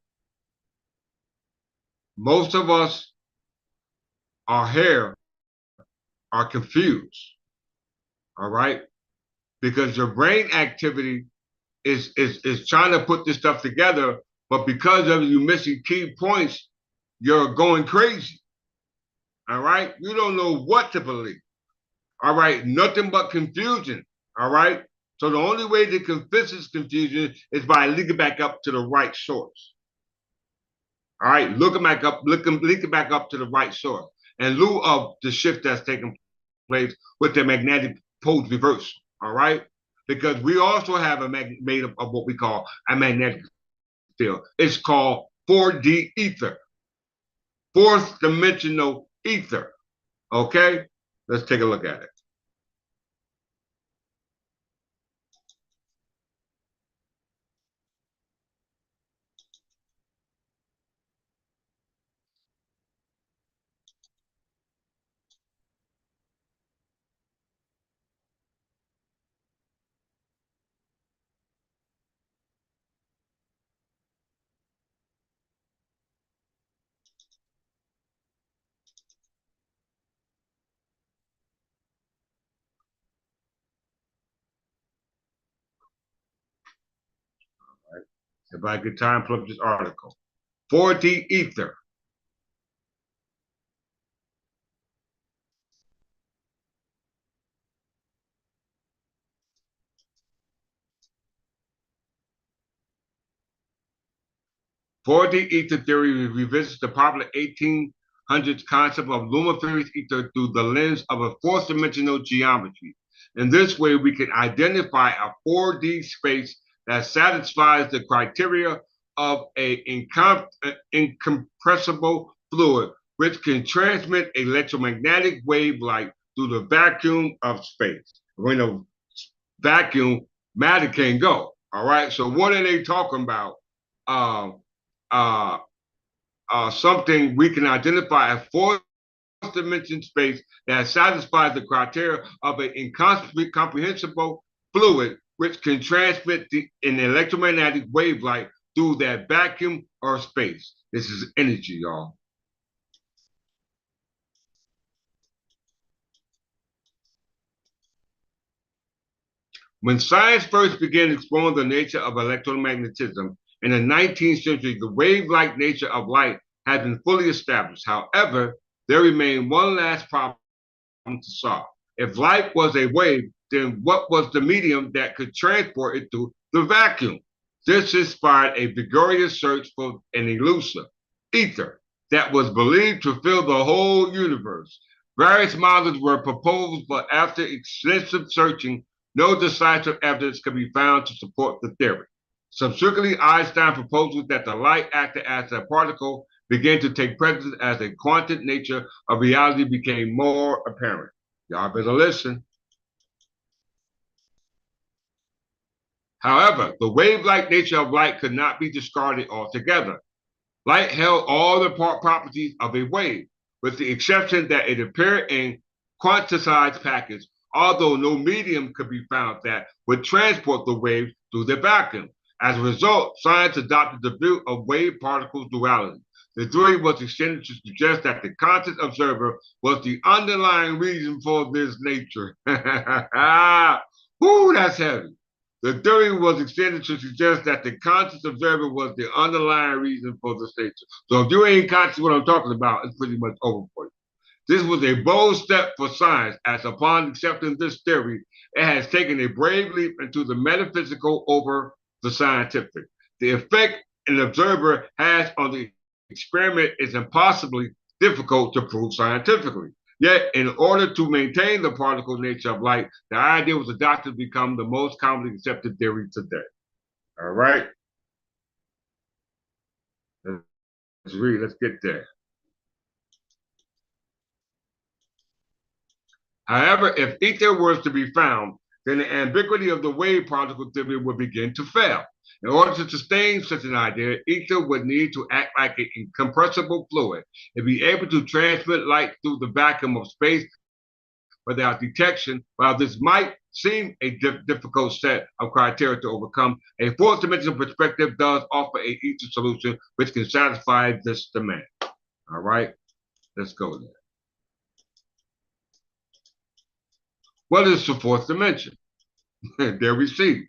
most of us, our hair, are confused. All right. Because your brain activity is trying to put this stuff together, but because of you missing key points, you're going crazy. All right. You don't know what to believe. All right. Nothing but confusion. All right. So the only way to convince this confusion is by linking back up to the right source. All right, link it back up to the right source. In lieu of the shift that's taking place with the magnetic poles reversal. All right, because we also have a made up of what we call a magnetic field. It's called 4D ether, fourth dimensional ether. Okay, let's take a look at it. Right. If I get time, pull up this article. 4D ether. For the ether theory revisits the popular 1800s concept of luminiferous ether through the lens of a fourth-dimensional geometry. In this way, we can identify a 4D space that satisfies the criteria of an incompressible fluid, which can transmit electromagnetic wave light through the vacuum of space. When a vacuum, matter can go. All right. So what are they talking about? Uh, Something we can identify as fourth dimension space that satisfies the criteria of an incomprehensible fluid which can transmit an electromagnetic wavelength through that vacuum or space. This is energy, y'all. When science first began exploring the nature of electromagnetism in the 19th century, the wave-like nature of light had been fully established. However, there remained one last problem to solve. If light was a wave, then what was the medium that could transport it through the vacuum? This inspired a vigorous search for an elusive ether that was believed to fill the whole universe. Various models were proposed, but after extensive searching, no decisive evidence could be found to support the theory. Subsequently, Einstein proposed that the light acted as a particle began to take precedence as the quantum nature of reality became more apparent. Y'all better listen. However, the wave-like nature of light could not be discarded altogether. Light held all the properties of a wave, with the exception that it appeared in quantized packets, although no medium could be found that would transport the wave through the vacuum. As a result, science adopted the view of wave-particle duality. The theory was extended to suggest that the conscious observer was the underlying reason for this nature. Ooh, that's heavy. The theory was extended to suggest that the conscious observer was the underlying reason for this nature. So if you ain't conscious what I'm talking about, it's pretty much over for you. This was a bold step for science, as upon accepting this theory, it has taken a brave leap into the metaphysical over the scientific. The effect an observer has on the experiment is impossibly difficult to prove scientifically. Yet, in order to maintain the particle nature of light, the idea was adopted to become the most commonly accepted theory today. All right? Let's read, let's get there. However, if ether was to be found, then the ambiguity of the wave particle theory would begin to fail. In order to sustain such an idea, ether would need to act like an incompressible fluid and be able to transmit light through the vacuum of space without detection. While this might seem a difficult set of criteria to overcome, a fourth dimensional perspective does offer a ether solution which can satisfy this demand. All right, let's go there. What is the fourth dimension? There we see.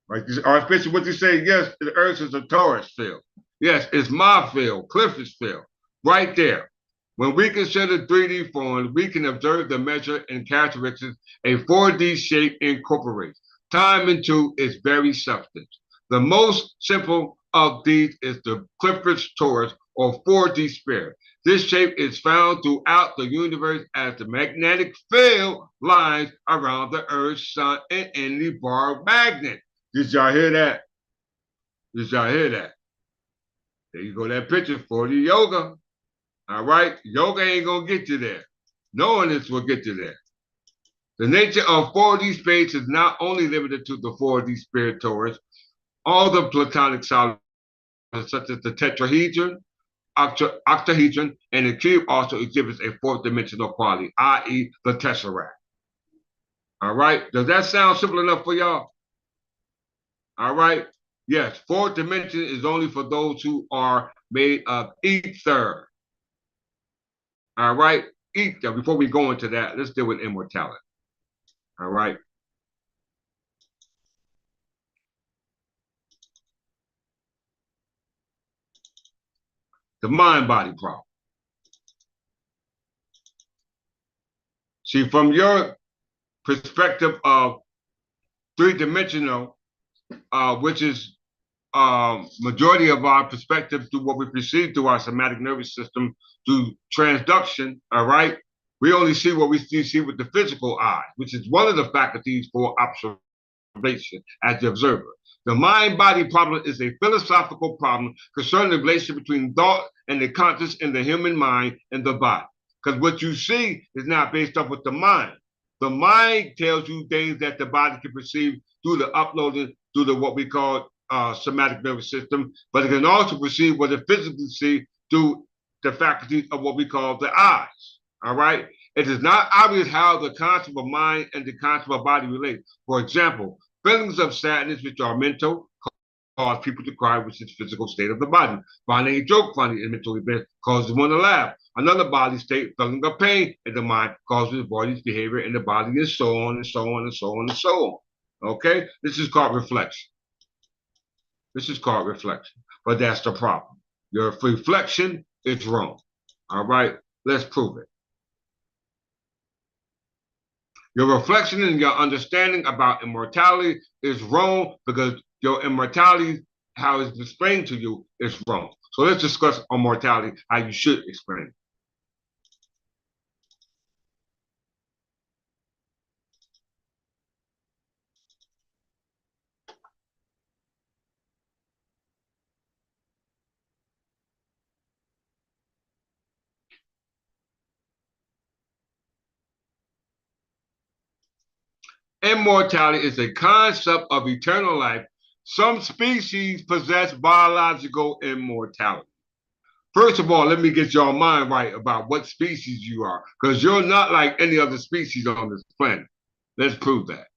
Like Archbishop, what you say? Yes, the Earth is a Torus field. Yes, it's my field, Clifford's field, right there. When we consider 3D forms, we can observe the measure and characteristics a 4D shape incorporates. Time into its very substance. The most simple of these is the Clifford's torus, or 4D sphere. This shape is found throughout the universe as the magnetic field lines around the Earth, Sun, and any bar magnet. Did y'all hear that? Did y'all hear that? There you go, that picture for the yoga. All right? Yoga ain't going to get you there. Knowing this will get you there. The nature of 4D space is not only limited to the 4D spirit torus. All the Platonic solids, such as the tetrahedron, octahedron, and the cube also exhibits a fourth dimensional quality, i.e. the tesseract. All right? Does that sound simple enough for y'all? All right? Yes, fourth dimension is only for those who are made of ether. All right? Ether. Before we go into that, let's deal with immortality. All right? The mind-body problem. See, from your perspective of three-dimensional, which is majority of our perspective through what we perceive through our somatic nervous system, through transduction, all right? We only see what we see with the physical eye, which is one of the faculties for observation as the observer. The mind-body problem is a philosophical problem concerning the relationship between thought and the conscious in the human mind and the body. Because what you see is not based off with the mind. The mind tells you things that the body can perceive through the uploading, through the what we call somatic nervous system, but it can also perceive what it physically see through the faculties of what we call the eyes. All right. It is not obvious how the concept of mind and the concept of body relate. For example, feelings of sadness, which are mental, cause people to cry, which is physical state of the body. Finding a joke funny in mental event causes one to laugh. Another body state, feeling of pain in the mind, causes the body's behavior in the body, and so on and so on and so on and so on. Okay, this is called reflection. This is called reflection, but that's the problem. Your reflection is wrong. All right, let's prove it. Your reflection and your understanding about immortality is wrong because your immortality, how it's explained to you, is wrong. So let's discuss immortality, how you should explain it. Immortality is a concept of eternal life. Some species possess biological immortality. First of all, let me get your mind right about what species you are, because you're not like any other species on this planet. Let's prove that.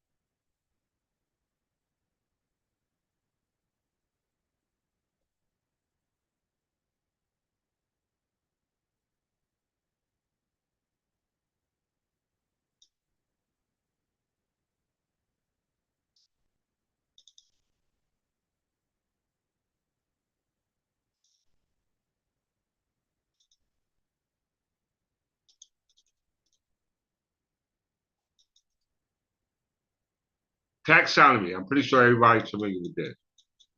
Taxonomy. I'm pretty sure everybody's familiar with this.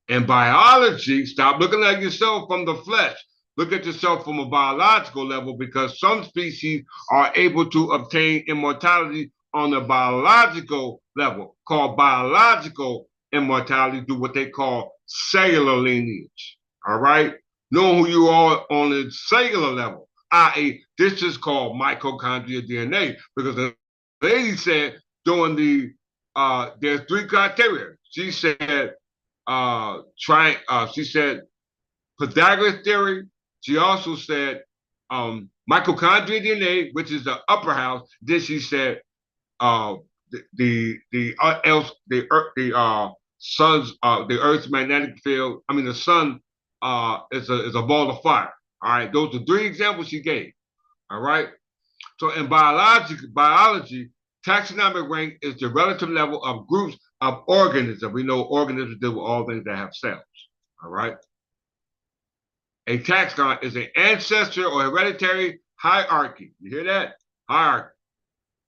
In biology, stop looking at yourself from the flesh. Look at yourself from a biological level, because some species are able to obtain immortality on a biological level, called biological immortality, through what they call cellular lineage. All right? Know who you are on a cellular level, i.e., this is called mitochondrial DNA, because the lady said during there's three criteria. She said she said Pythagoras theory. She also said mitochondrial DNA, which is the upper house. Then she said the Earth's magnetic field. I mean, the sun is a ball of fire. All right, those are three examples she gave. All right. So in biology, taxonomic rank is the relative level of groups of organisms. We know organisms deal with all things that have cells. All right. A taxon is an ancestor or hereditary hierarchy. You hear that? Hierarchy.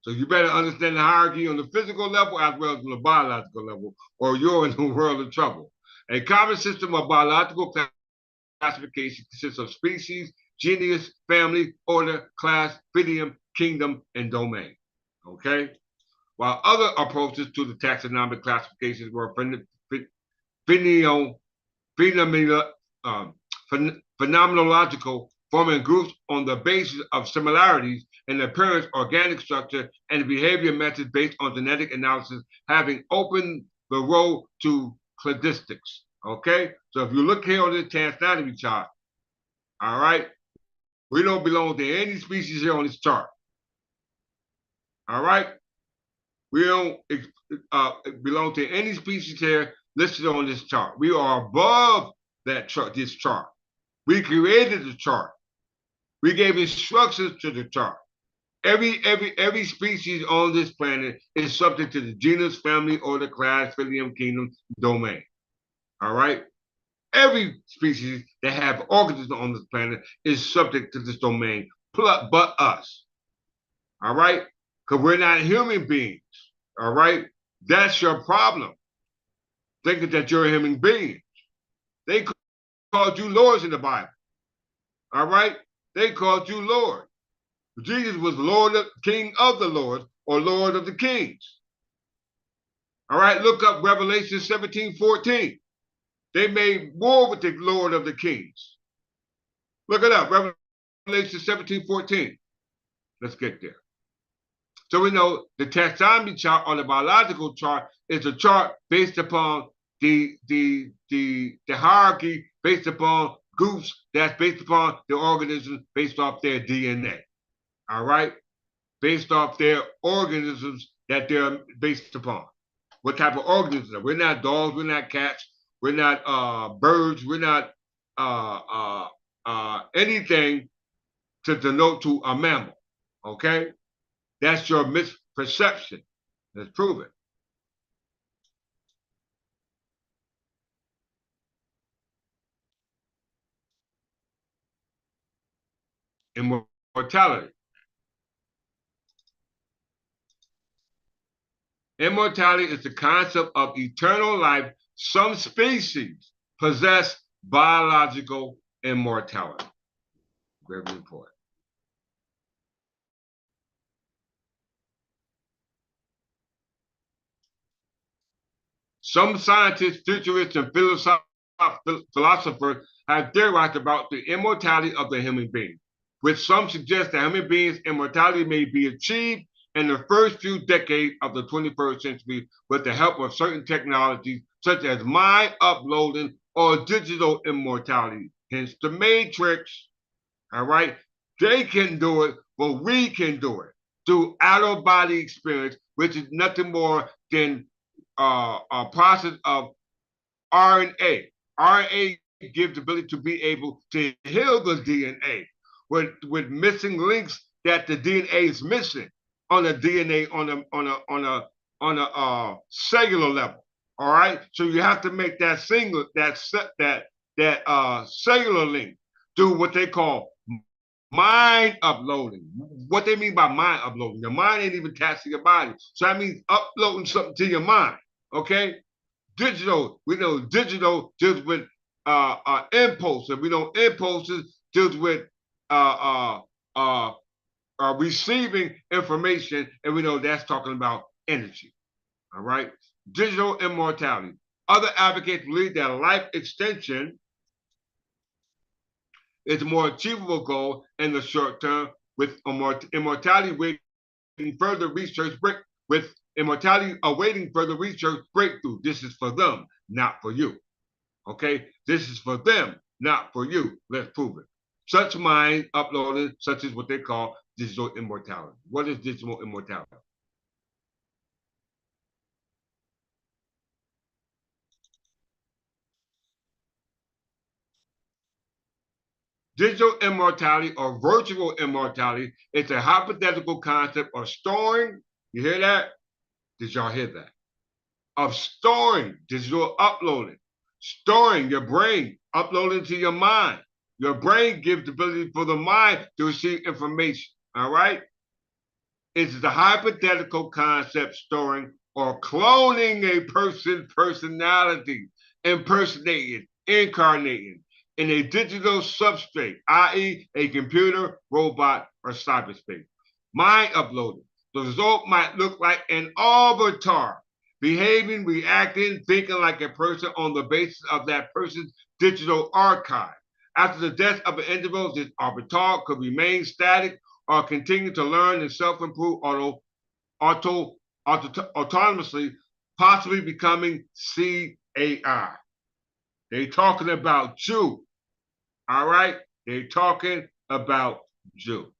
So you better understand the hierarchy on the physical level as well as on the biological level, or you're in a world of trouble. A common system of biological classification consists of species, genus, family, order, class, phylum, kingdom, and domain. Okay? While other approaches to the taxonomic classifications were phenomenological, forming groups on the basis of similarities in appearance, organic structure, and behavior methods based on genetic analysis, having opened the road to cladistics. Okay? So if you look here on this taxonomy chart, all right, we don't belong to any species here on this chart. All right? We don't belong to any species here listed on this chart. We are above that chart, this chart. We created the chart. We gave instructions to the chart. Every species on this planet is subject to the genus, family, order, class, phylum, kingdom, domain. All right? Every species that have organisms on this planet is subject to this domain, but us. All right? Because we're not human beings. All right? That's your problem. Thinking that you're a human being. They called you lords in the Bible. All right? They called you Lord. Jesus was Lord, King of the Lords, or Lord of the Kings. All right? Look up Revelation 17:14. They made war with the Lord of the Kings. Look it up, Revelation 17:14. Let's get there. So we know the taxonomy chart on the biological chart is a chart based upon the hierarchy, based upon groups that's based upon the organisms based off their DNA. All right? Based off their organisms that they're based upon. What type of organisms? We're not dogs, we're not cats, we're not birds, we're not anything to denote to a mammal. Okay? That's your misperception. Let's prove it. Immortality. Immortality is the concept of eternal life. Some species possess biological immortality. Very important. Some scientists, futurists, and philosophers have theorized about the immortality of the human being, which some suggest that human beings' immortality may be achieved in the first few decades of the 21st century with the help of certain technologies such as mind uploading or digital immortality. Hence the Matrix. All right. They can do it, but we can do it through out of body experience, which is nothing more than a process of RNA. RNA gives the ability to be able to heal the DNA with missing links that the DNA is missing on the DNA on a cellular level. All right, so you have to make that single that cellular link do what they call mind uploading. What they mean by mind uploading? Your mind ain't even attached to your body, so that means uploading something to your mind. Okay, digital. We know digital deals with impulses. We know impulses deals with uh, uh, receiving information, and we know that's talking about energy. All right, digital immortality. Other advocates believe that life extension is a more achievable goal in the short term, with immortality waiting further research with immortality awaiting further research breakthrough. This is for them, not for you. Okay, this is for them, not for you. Let's prove it. Such mind uploaded, such as what they call digital immortality. What is digital immortality? Digital immortality or virtual immortality is a hypothetical concept of storing. You hear that? Did y'all hear that? Of storing, digital uploading, storing your brain, uploading to your mind. Your brain gives the ability for the mind to receive information. All right? It's the hypothetical concept storing or cloning a person's personality, impersonating, incarnating in a digital substrate, i.e., a computer, robot, or cyberspace. Mind uploading. The result might look like an avatar, behaving, reacting, thinking like a person on the basis of that person's digital archive. After the death of an individual, this avatar could remain static or continue to learn and self-improve autonomously, possibly becoming CAI. They talking about you. All right? They talking about you.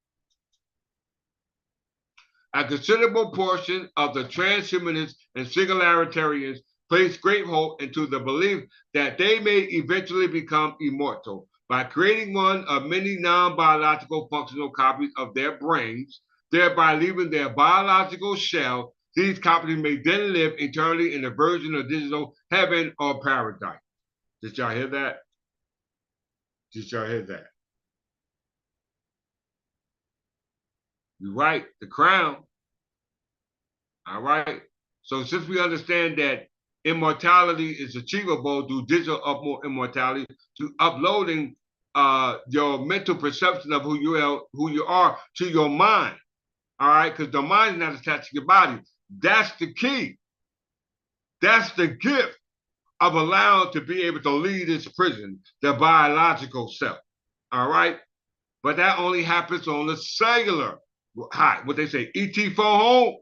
A considerable portion of the transhumanists and singularitarians place great hope into the belief that they may eventually become immortal by creating one of many non-biological functional copies of their brains, thereby leaving their biological shell. These copies may then live eternally in a version of digital heaven or paradise. Did y'all hear that? Did y'all hear that? You're right, the crown. All right. So since we understand that immortality is achievable through digital immortality, to uploading your mental perception of who you are to your mind. All right, because the mind is not attached to your body. That's the key. That's the gift of allowing to be able to leave this prison, the biological self. All right, but that only happens on the cellular. Hi, what they say, ET phone home.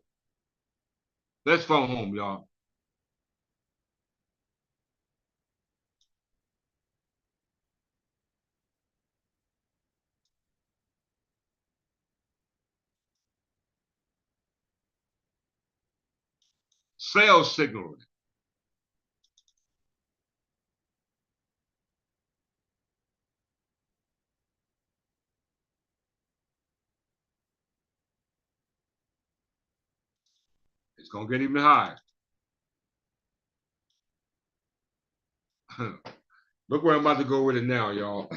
Let's phone home, y'all. Cell signaling. It's gonna get even higher. Look where I'm about to go with it now, y'all.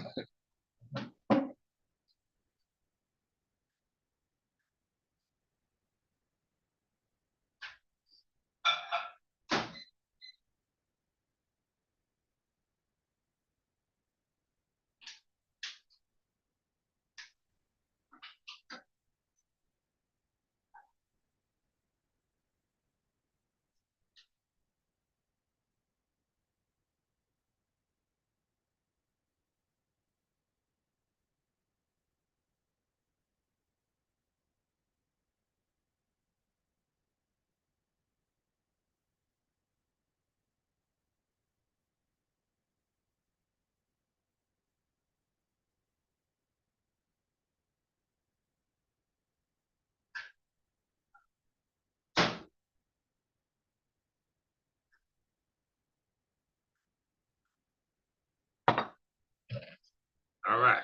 All right.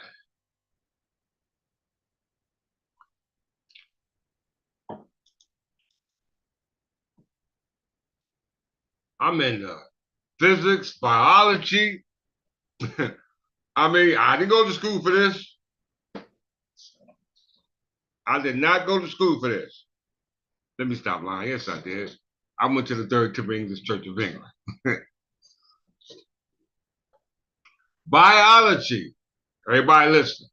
I'm in physics, biology. I mean, I didn't go to school for this. I did not go to school for this. Let me stop lying. Yes, I did. I went to the Third Temple English Church of England. Biology. Everybody listen.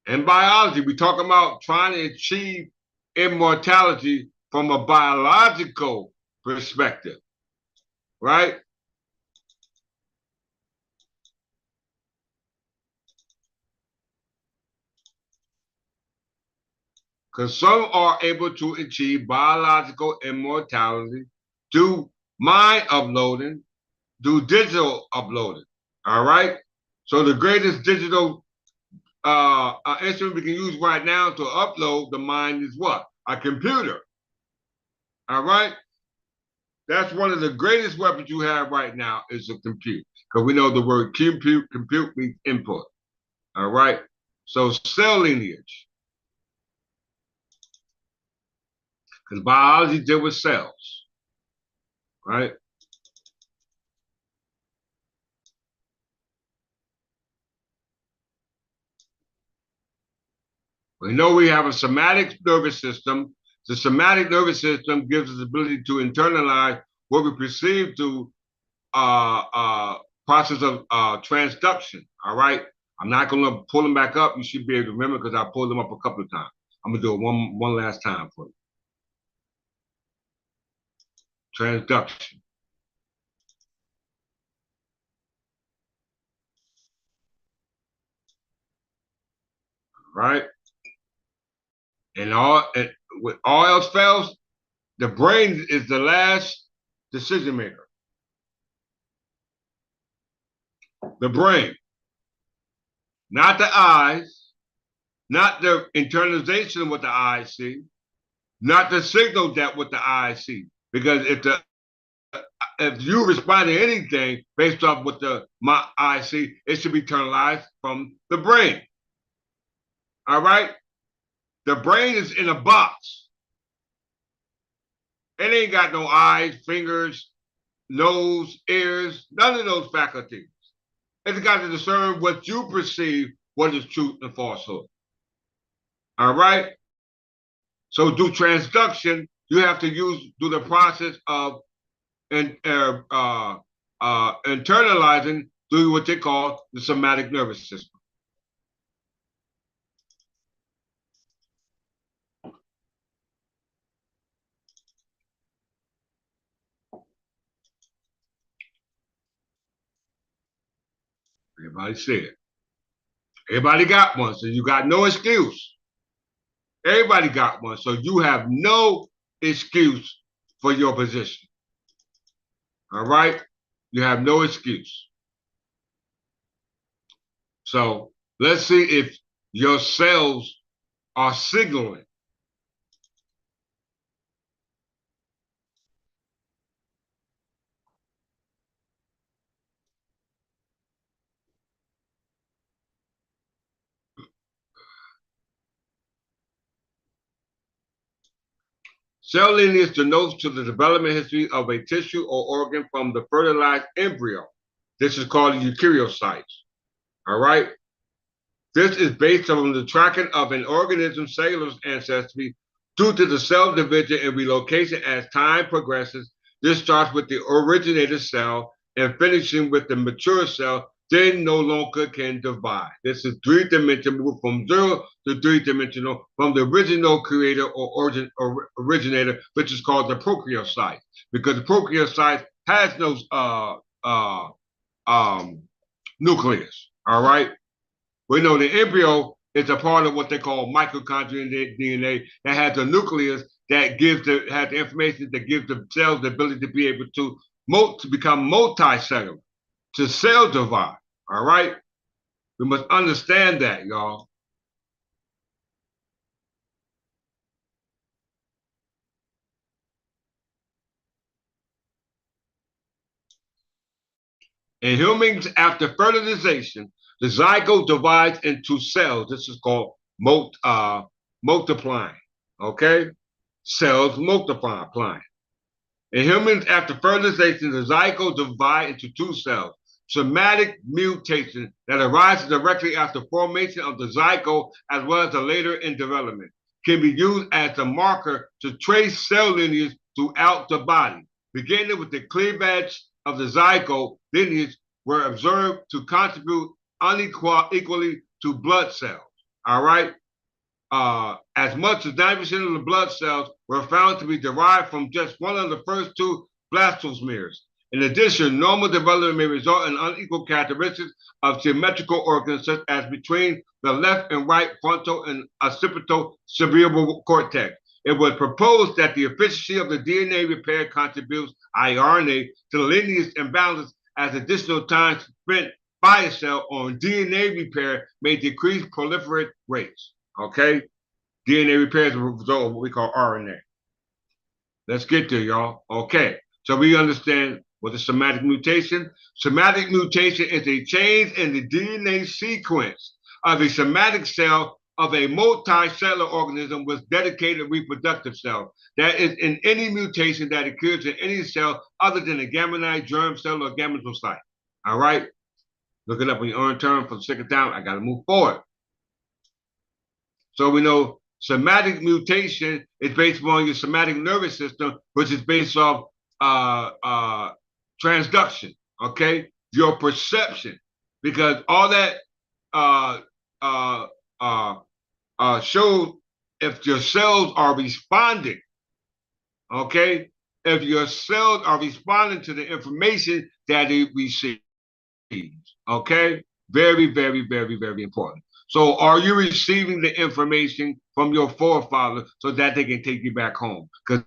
In biology, we talk about trying to achieve immortality from a biological perspective, right? Because some are able to achieve biological immortality through mind uploading, through digital uploading. All right. So the greatest digital instrument we can use right now to upload the mind is what? A computer. All right. That's one of the greatest weapons you have right now is a computer. Because we know the word compute means input. All right. So cell lineage. Because biology deals with cells. Right. We know we have a somatic nervous system. The somatic nervous system gives us the ability to internalize what we perceive to process of transduction. All right. I'm not going to pull them back up. You should be able to remember because I pulled them up a couple of times. I'm going to do it one last time for you. Transduction. Right. And with all else fails, the brain is the last decision maker. The brain, not the eyes, not the internalization of what the eyes see, not the signal that what the eyes see. Because if you respond to anything based off what my eyes see, it should be internalized from the brain. All right? The brain is in a box. It ain't got no eyes, fingers, nose, ears, none of those faculties. It's got to discern what you perceive, what is truth and falsehood. All right? So do transduction, you have to do the process of internalizing through what they call the somatic nervous system. Everybody say it. Everybody got one, so you got no excuse. Everybody got one, so you have no excuse for your position. All right? You have no excuse. So let's see if your cells are signaling. Cell lineage denotes to the development history of a tissue or organ from the fertilized embryo. This is called a eukaryocyte. All right? This is based on the tracking of an organism's cellular ancestry due to the cell division and relocation as time progresses. This starts with the originator cell and finishing with the mature cell, then no longer can divide. This is three-dimensional, move from 0 to three-dimensional from the original creator or originator, which is called the prokaryocyte, because the prokaryocyte has no nucleus. All right. We know the embryo is a part of what they call mitochondrial DNA that has a nucleus that has the information that gives the cells the ability to be able to become multicellular, to cell divide. All right? We must understand that, y'all. In humans, after fertilization, The zygote divides into cells. This is called multiplying. Okay? Cells multiplying. In humans, after fertilization, the zygote divides into two cells. Somatic mutation that arises directly after formation of the zygote as well as later in development can be used as a marker to trace cell lineage throughout the body. Beginning with the cleavage of the zygote, lineage were observed to contribute unequally to blood cells. All right? As much as 90% of the blood cells were found to be derived from just one of the first two blastomeres. In addition, normal development may result in unequal characteristics of symmetrical organs, such as between the left and right frontal and occipital cerebral cortex. It was proposed that the efficiency of the DNA repair contributes RNA to the lineage imbalance, as additional time spent by a cell on DNA repair may decrease proliferate rates. Okay? DNA repair is a result of what we call RNA. Let's get there, y'all. Okay. So we understand what is somatic mutation. Somatic mutation is a change in the DNA sequence of a somatic cell of a multicellular organism with dedicated reproductive cell. That is in any mutation that occurs in any cell other than a gametite, germ cell, or gametocyte. All right? Look it up on your own term. For the sake of time, I got to move forward. So we know somatic mutation is based upon your somatic nervous system, which is based off transduction, okay? Your perception, because all that shows if your cells are responding, okay? If your cells are responding to the information that it receives, okay? Very, very, very, very important. So are you receiving the information from your forefather so that they can take you back home? Because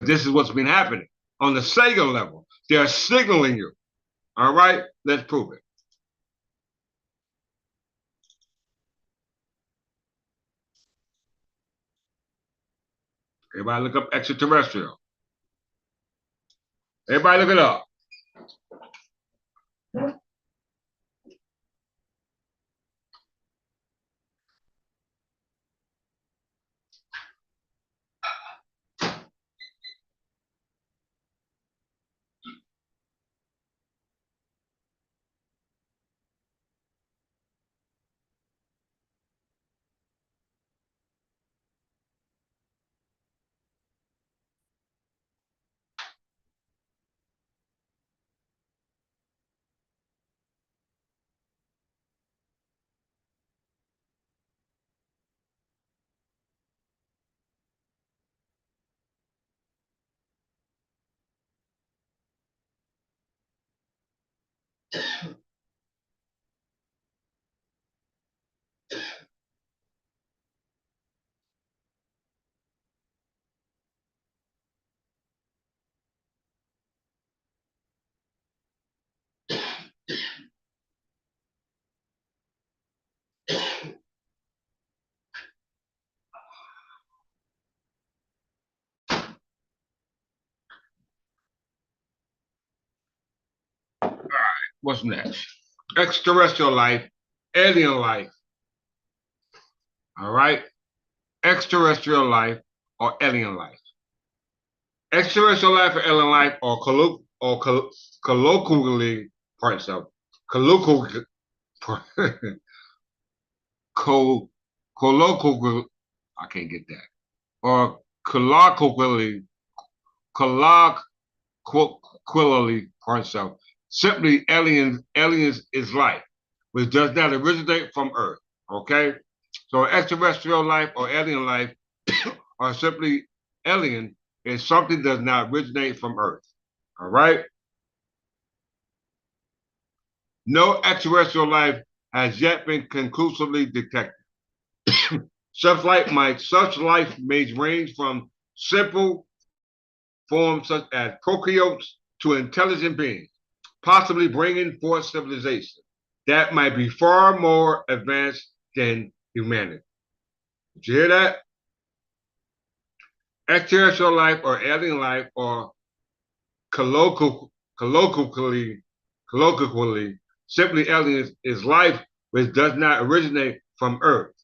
this is what's been happening. On the cellular level, they're signaling you. All right? Let's prove it. Everybody look up extraterrestrial. Everybody look it up. What's next? Extraterrestrial life, alien life. All right? Extraterrestrial life or alien life. Extraterrestrial life or alien life or colloquially, parts of colloquially, colloquially, I can't get that. Or colloquially, parts of simply aliens is life, which does not originate from Earth. Okay? So extraterrestrial life or alien life are simply alien is something that does not originate from Earth. All right? No extraterrestrial life has yet been conclusively detected. Such life may range from simple forms such as prokaryotes to intelligent beings, possibly bringing forth civilization that might be far more advanced than humanity. Did you hear that? Extraterrestrial life or alien life or colloquially, simply aliens is life which does not originate from Earth.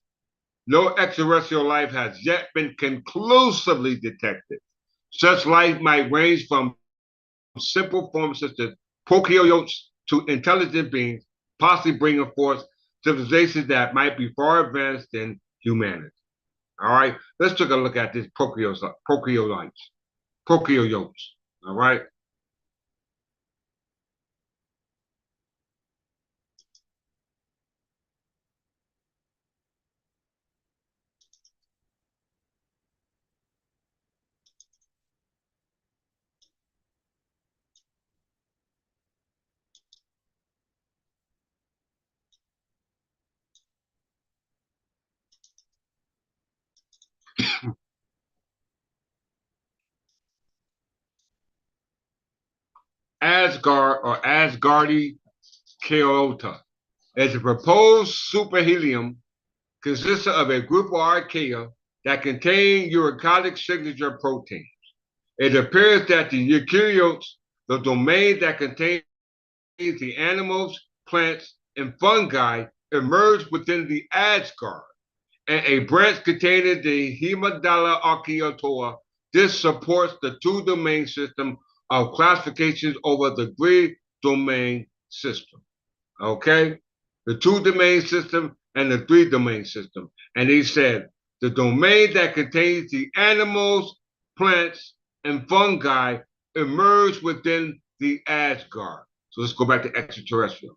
No extraterrestrial life has yet been conclusively detected. Such life might range from simple forms such as prokaryotes to intelligent beings, possibly bringing forth civilizations that might be far advanced than humanity. All right, let's take a look at this prokaryotes. All right. Asgard or Asgardi Chaota is a proposed superhelium consisting of a group of archaea that contain eukaryotic signature proteins. It appears that the eukaryotes, the domain that contains the animals, plants, and fungi, emerge within the Asgard, and a branch containing the Hemidala archaeotoa. This supports the two-domain system of classifications over the three-domain system. Okay? The two-domain system and the three-domain system. And he said, the domain that contains the animals, plants, and fungi emerge within the Asgard. So let's go back to extraterrestrial.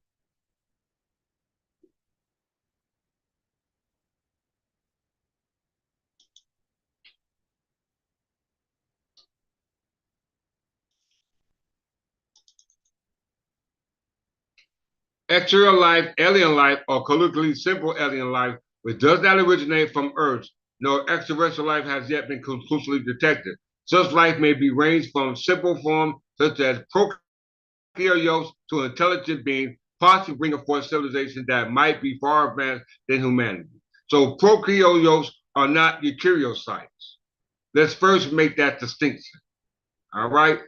Extraterrestrial life, alien life, or colloquially simple alien life, which does not originate from Earth, nor extraterrestrial life has yet been conclusively detected. Such life may be ranged from simple form, such as prokaryotes, to intelligent beings, possibly bringing forth civilization that might be far advanced than humanity. So prokaryotes are not eukaryotes. Let's first make that distinction. All right?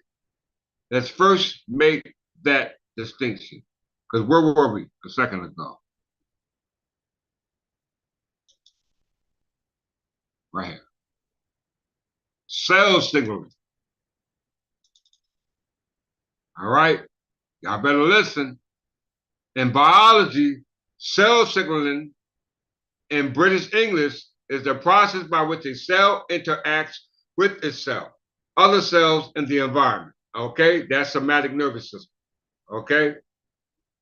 Let's first make that distinction. Because where were we a second ago? Right here. Cell signaling. All right? Y'all better listen. In biology, cell signaling in British English is the process by which a cell interacts with itself, other cells, in the environment. Okay? That's somatic nervous system. Okay?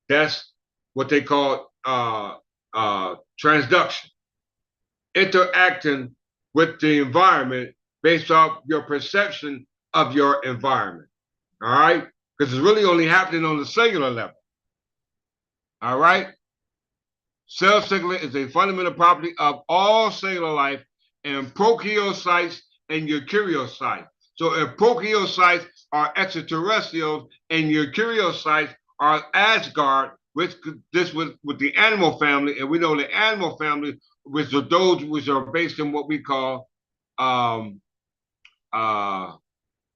That's what they call transduction. Interacting with the environment based off your perception of your environment. All right? Because it's really only happening on the cellular level. All right? Cell signaling is a fundamental property of all cellular life in prokaryocytes and eukaryocytes. So if prokaryocytes are extraterrestrials and eukaryocytes are Asgard, which this was with the animal family, and we know the animal family, which are those which are based in what we call um what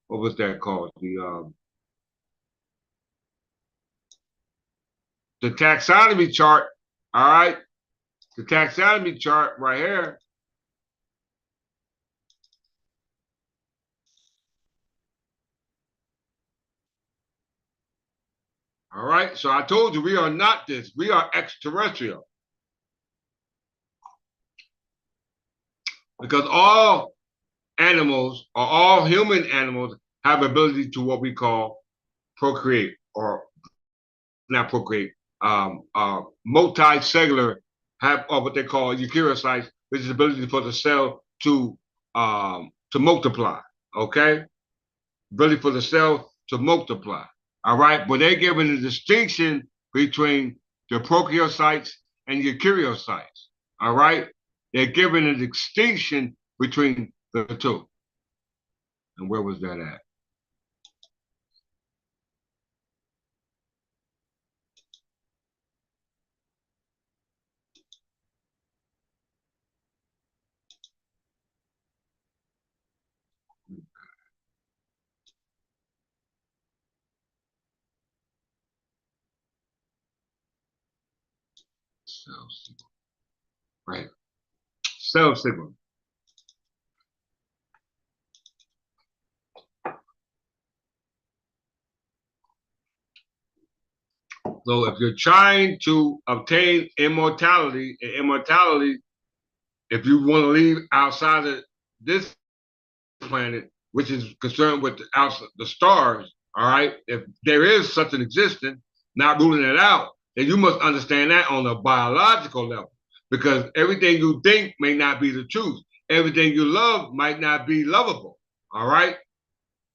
was that called? The taxonomy chart, all right? The taxonomy chart right here. All right, so I told you we are not this, we are extraterrestrial. Because all animals or all human animals have ability to what we call procreate, or not procreate, multicellular, have or what they call eukaryocytes, which is the ability for the cell to multiply. Okay, ability for the cell to multiply. All right, but they're given a distinction between the prokaryocytes and eukaryocytes. All right, they're given a distinction between the two. And where was that at? Cell signal. Right. Cell signal. So if you're trying to obtain immortality, if you want to leave outside of this planet, which is concerned with the stars, all right, if there is such an existence, not ruling it out, then you must understand that on a biological level, because everything you think may not be the truth. Everything you love might not be lovable, all right?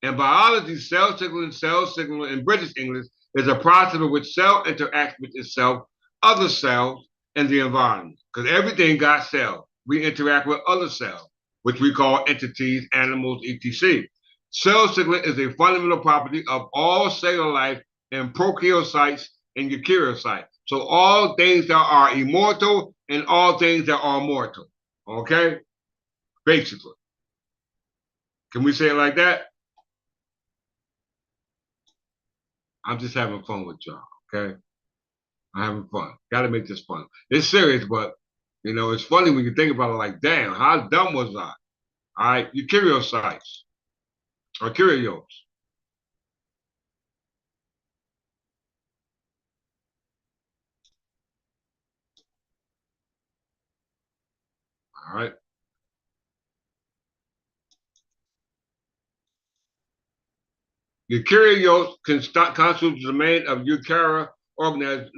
In biology, cell signaling in British English is a process in which cell interacts with itself, other cells, and the environment. Because everything got cells. We interact with other cells, which we call entities, animals, etc. Cell signaling is a fundamental property of all cellular life in prokaryotes and eukaryotes. So all things that are immortal and all things that are mortal. Okay? Basically. Can we say it like that? I'm just having fun with y'all, okay? I'm having fun. Got to make this fun. It's serious, but it's funny when you think about it. Like, damn, how dumb was I? All right, eukaryotes or eukaryotes. All right, eukaryotes constitute the domain of eukarya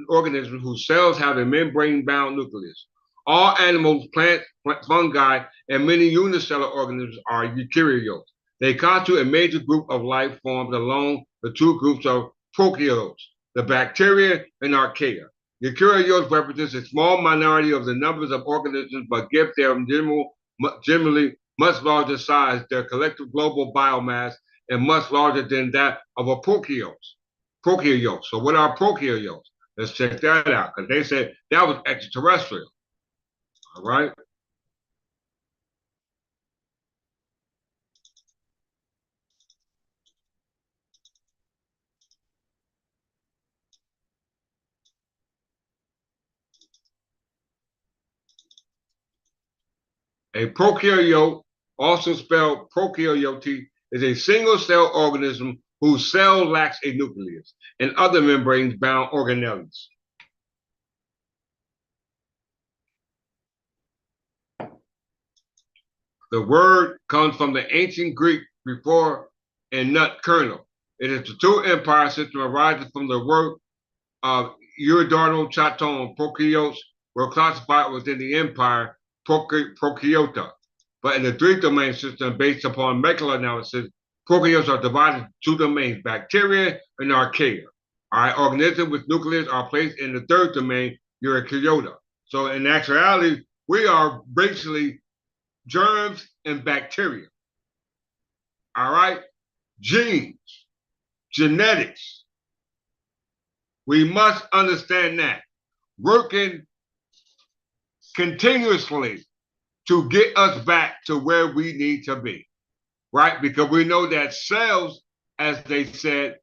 organisms whose cells have a membrane-bound nucleus. All animals, plants, fungi, and many unicellular organisms are eukaryotes. They constitute a major group of life forms along the two groups of prokaryotes, the bacteria and archaea. Eukaryotes represents a small minority of the numbers of organisms, but give them generally much larger size. Their collective global biomass and much larger than that of a prokaryote. Prokaryotes. So what are prokaryotes? Let's check that out, because they said that was extraterrestrial. All right. A prokaryote, also spelled prokaryote, is a single-cell organism whose cell lacks a nucleus and other membranes-bound organelles. The word comes from the ancient Greek before and nut kernel. It is the two empire system arising from the work of Eudardo Chaton. Prokaryotes were classified within the empire Prokaryota. But in the three-domain system based upon molecular analysis, prokaryotes are divided into two domains, bacteria and archaea. All right, organisms with nucleus are placed in the third domain, eukaryota. So in actuality, we are basically germs and bacteria. All right, genes, genetics. We must understand that. Working continuously to get us back to where we need to be, right? Because we know that cells, as they said,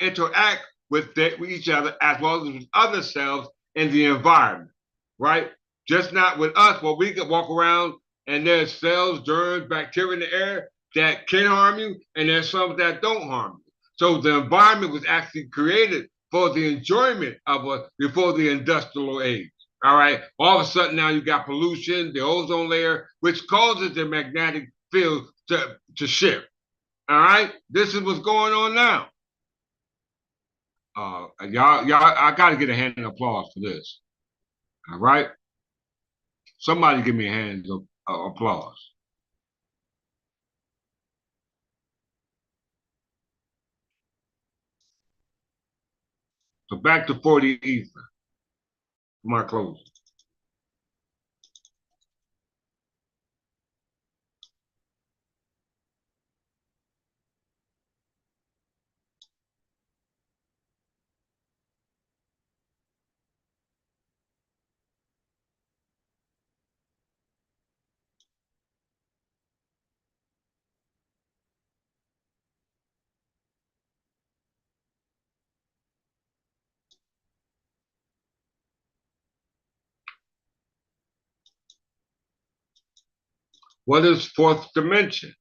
interact with each other as well as with other cells in the environment, right? Just not with us, but we can walk around and there's cells, germs, bacteria in the air that can harm you, and there's some that don't harm you. So the environment was actually created for the enjoyment of us before the industrial age. All right. All of a sudden now you got pollution, the ozone layer, which causes the magnetic field to shift. All right. This is what's going on now. I got to get a hand of applause for this. All right. Somebody give me a hand of applause. So back to 40 ether for my closing. What is fourth dimension?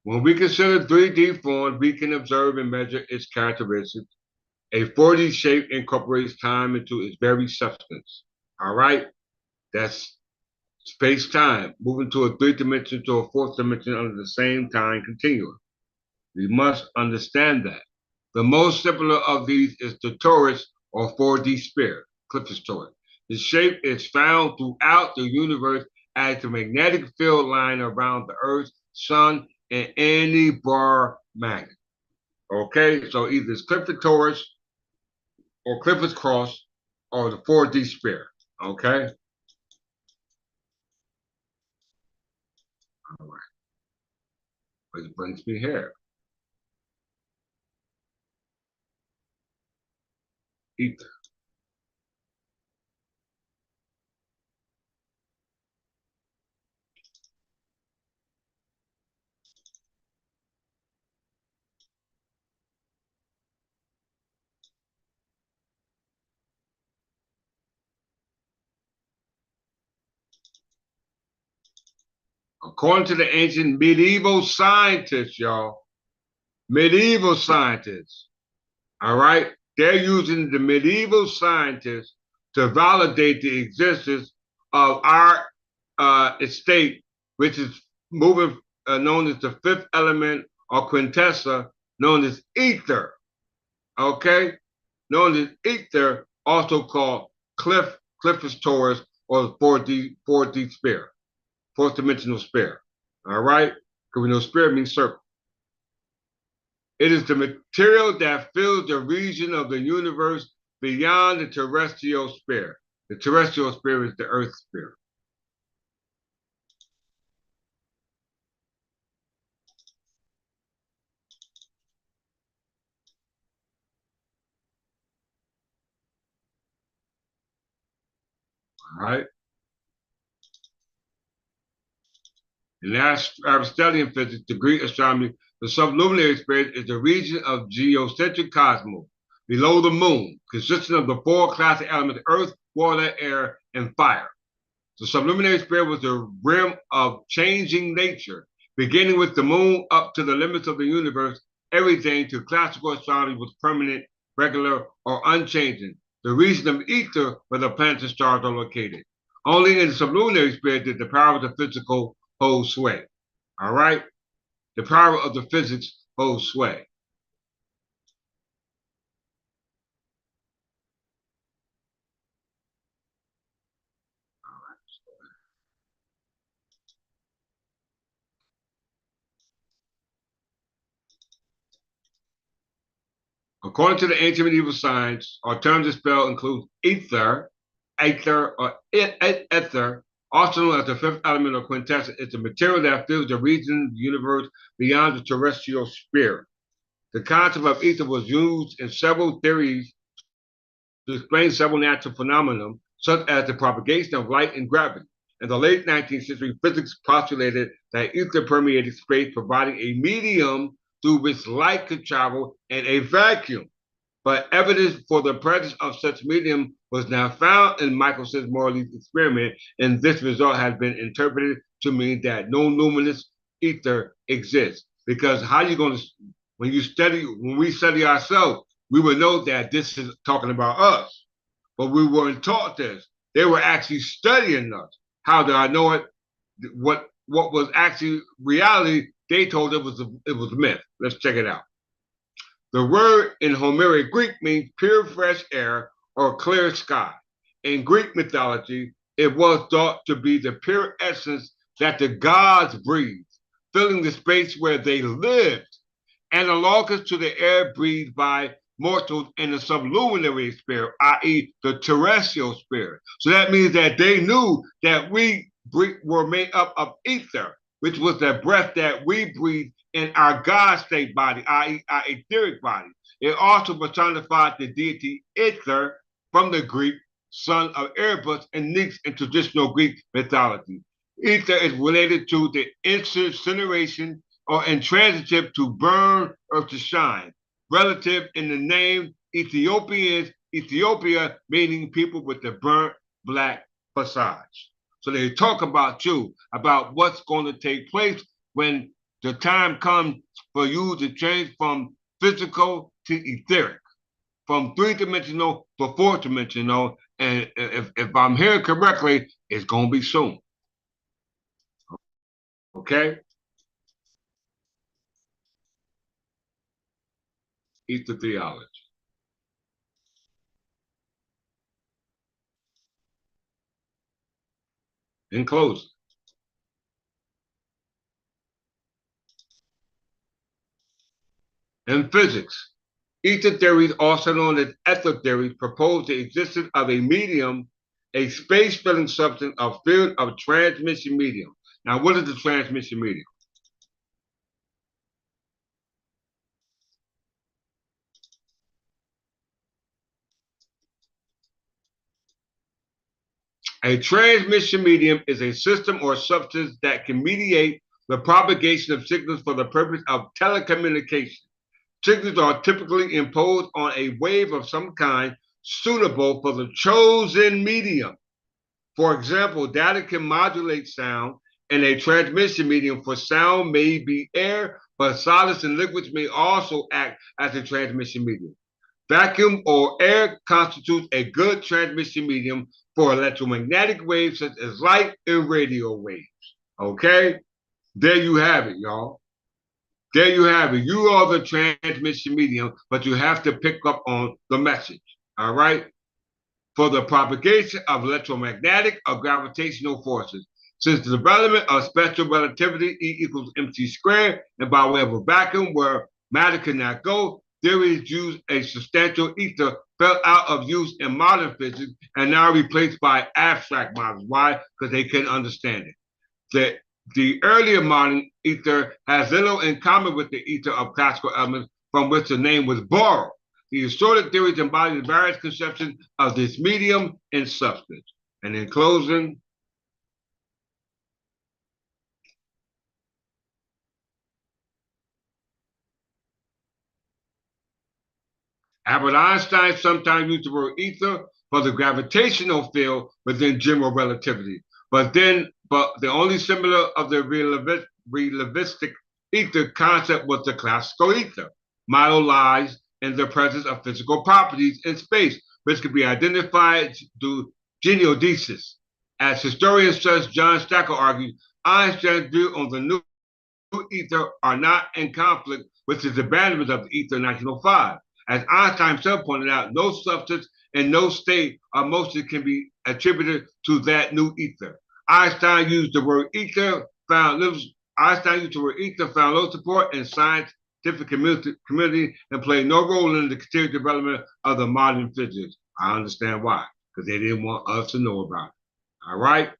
When we consider 3D forms, we can observe and measure its characteristics. A 4D shape incorporates time into its very substance. All right? That's space-time, moving to a 3 dimension to a fourth dimension under the same time continuum. We must understand that. The most simpler of these is the torus or 4D sphere, Clifford's torus. The shape is found throughout the universe as the magnetic field line around the Earth, Sun, and any bar magnet. Okay, so either it's Clifford torus or Clifford's cross or the 4D sphere. Okay, all right, which brings me here. Ether. According to the ancient medieval scientists, y'all, medieval scientists, all right, they're using the medieval scientists to validate the existence of our state, which is moving, known as the fifth element or quintessa, known as ether, okay? Known as ether, also called Clifford's torus or the 4D sphere, fourth dimensional sphere, all right? Because we know sphere means circle. It is the material that fills the region of the universe beyond the terrestrial sphere. The terrestrial sphere is the Earth sphere. All right. In Aristotelian physics, the Greek astronomy, the subluminary space is the region of geocentric cosmos below the moon, consisting of the four classic elements: earth, water, air, and fire. The subluminary sphere was the rim of changing nature, beginning with the moon up to the limits of the universe. Everything to classical astronomy was permanent, regular, or unchanging. The region of ether where the planets and stars are located. Only in the sublunary sphere did the power of the physical hold sway. All right? The power of the physics holds sway. According to the ancient medieval science, alternative spell includes ether, ether, also known as the fifth element or quintessence. It's the material that fills the region of the universe beyond the terrestrial sphere. The concept of ether was used in several theories to explain several natural phenomena, such as the propagation of light and gravity. In the late 19th century, physics postulated that ether permeated space, providing a medium through which light could travel in a vacuum. But evidence for the presence of such medium was now found in Michelson Morley's experiment, and this result has been interpreted to mean that no luminous ether exists. Because how you going to, when we study ourselves, we would know that this is talking about us, but we weren't taught this. They were actually studying us. How do I know it? What was actually reality? They told it was myth. Let's check it out. The word in Homeric Greek means pure fresh air or clear sky. In Greek mythology, it was thought to be the pure essence that the gods breathed, filling the space where they lived, analogous to the air breathed by mortals in the subluminary sphere, i.e., the terrestrial sphere. So that means that they knew that we were made up of ether, which was the breath that we breathe in our God state body, i.e., our etheric body. It also personified the deity Ether from the Greek, son of Erebus and Nyx in traditional Greek mythology. Ether is related to the incineration or intransitive to burn or to shine. Relative in the name Ethiopians, Ethiopia meaning people with the burnt black facades. So they talk about you, about what's going to take place when the time comes for you to change from physical to etheric, from three-dimensional to four-dimensional. And if I'm hearing correctly, it's going to be soon. Okay? Ether theology. In closing, in physics, ether theories, also known as ether theories, propose the existence of a medium, a space-filling substance, a field of transmission medium. Now, what is the transmission medium? A transmission medium is a system or substance that can mediate the propagation of signals for the purpose of telecommunication. Signals are typically imposed on a wave of some kind suitable for the chosen medium. For example, data can modulate sound, and a transmission medium for sound may be air, but solids and liquids may also act as a transmission medium. Vacuum or air constitutes a good transmission medium for electromagnetic waves such as light and radio waves. Okay? There you have it, y'all. There you have it. You are the transmission medium, but you have to pick up on the message. All right? For the propagation of electromagnetic or gravitational forces. Since the development of special relativity, E equals mc squared, and by way of a vacuum where matter cannot go, theories use a substantial ether fell out of use in modern physics and now replaced by abstract models. Why? Because they couldn't understand it. The earlier modern ether has little in common with the ether of classical elements from which the name was borrowed. The assorted theories embody the various conceptions of this medium and substance. And in closing, Albert Einstein sometimes used the word ether for the gravitational field within general relativity. But the only similar of the relativistic ether concept was the classical ether, modelized in the presence of physical properties in space, which can be identified through geodesics. As historian such John Stacker argues, Einstein's view on the new ether are not in conflict with his abandonment of the ether in 1905. As Einstein himself pointed out, no substance and no state or motion can be attributed to that new ether. Einstein used the word ether, found little support in scientific community and played no role in the continued development of the modern physics. I understand why, because they didn't want us to know about it. All right?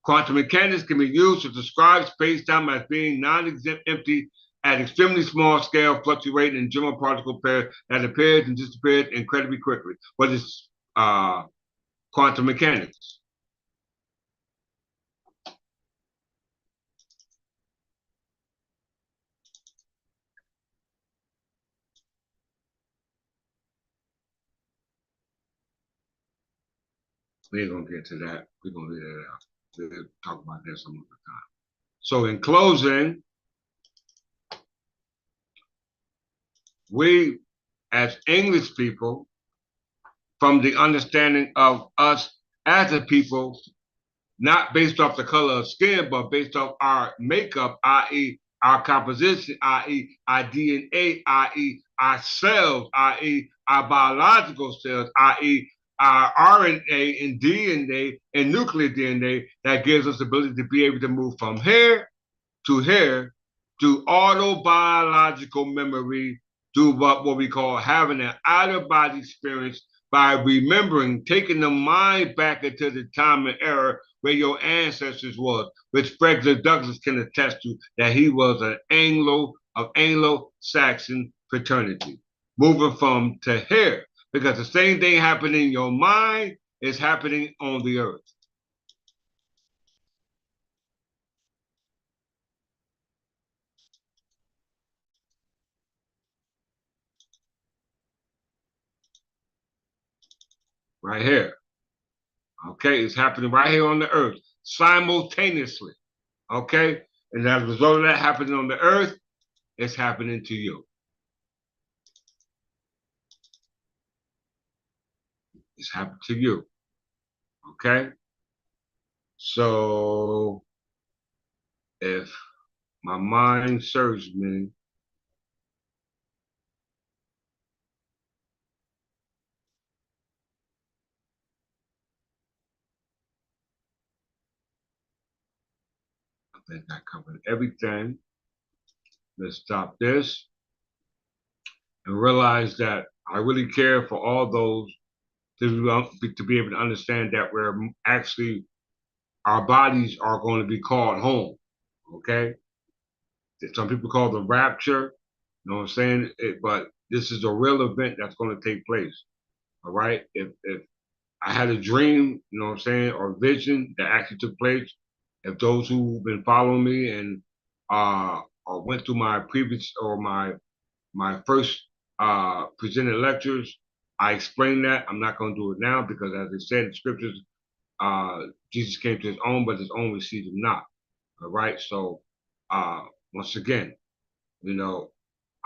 Quantum mechanics can be used to describe space-time as being non-exempt, empty, at extremely small scale, fluctuating in general particle pairs that appears and disappears incredibly quickly. What is quantum mechanics? We ain't gonna get to that. We're gonna leave that out. We'll talk about that some other time. So in closing, we as English people, from the understanding of us as a people, not based off the color of skin, but based off our makeup, i.e., our composition, i.e., our DNA, i.e., our cells, i.e., our biological cells, i.e., our RNA and DNA and nuclear DNA that gives us the ability to be able to move from here to autobiological memory, to what we call having an out-of-body experience by remembering, taking the mind back into the time and era where your ancestors was, which Frederick Douglass can attest to, that he was an Anglo-Saxon fraternity. Moving from to here, because the same thing happening in your mind is happening on the earth. Right here. Okay, it's happening right here on the earth. simultaneously. Okay? And as a result of that happening on the earth, it's happening to you. It's happened to you. Okay? So if my mind serves me, I think I covered everything. Let's stop this and realize that I really care for all those to be able to understand that we're actually, our bodies are going to be called home. Okay? Some people call the rapture. You know what I'm saying? But this is a real event that's going to take place. All right? If I had a dream, you know what I'm saying, or vision that actually took place, if those who've been following me and or went through my previous or my first presented lectures, I explained that. I'm not going to do it now because, as I said in scriptures, Jesus came to his own, but his own received him not. All right. So uh, once again, you know,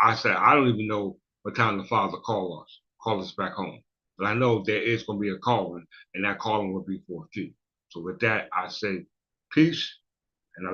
I said I don't even know what time the Father call us back home. But I know there is going to be a calling, and that calling will be for a few. So with that, I say peace, and I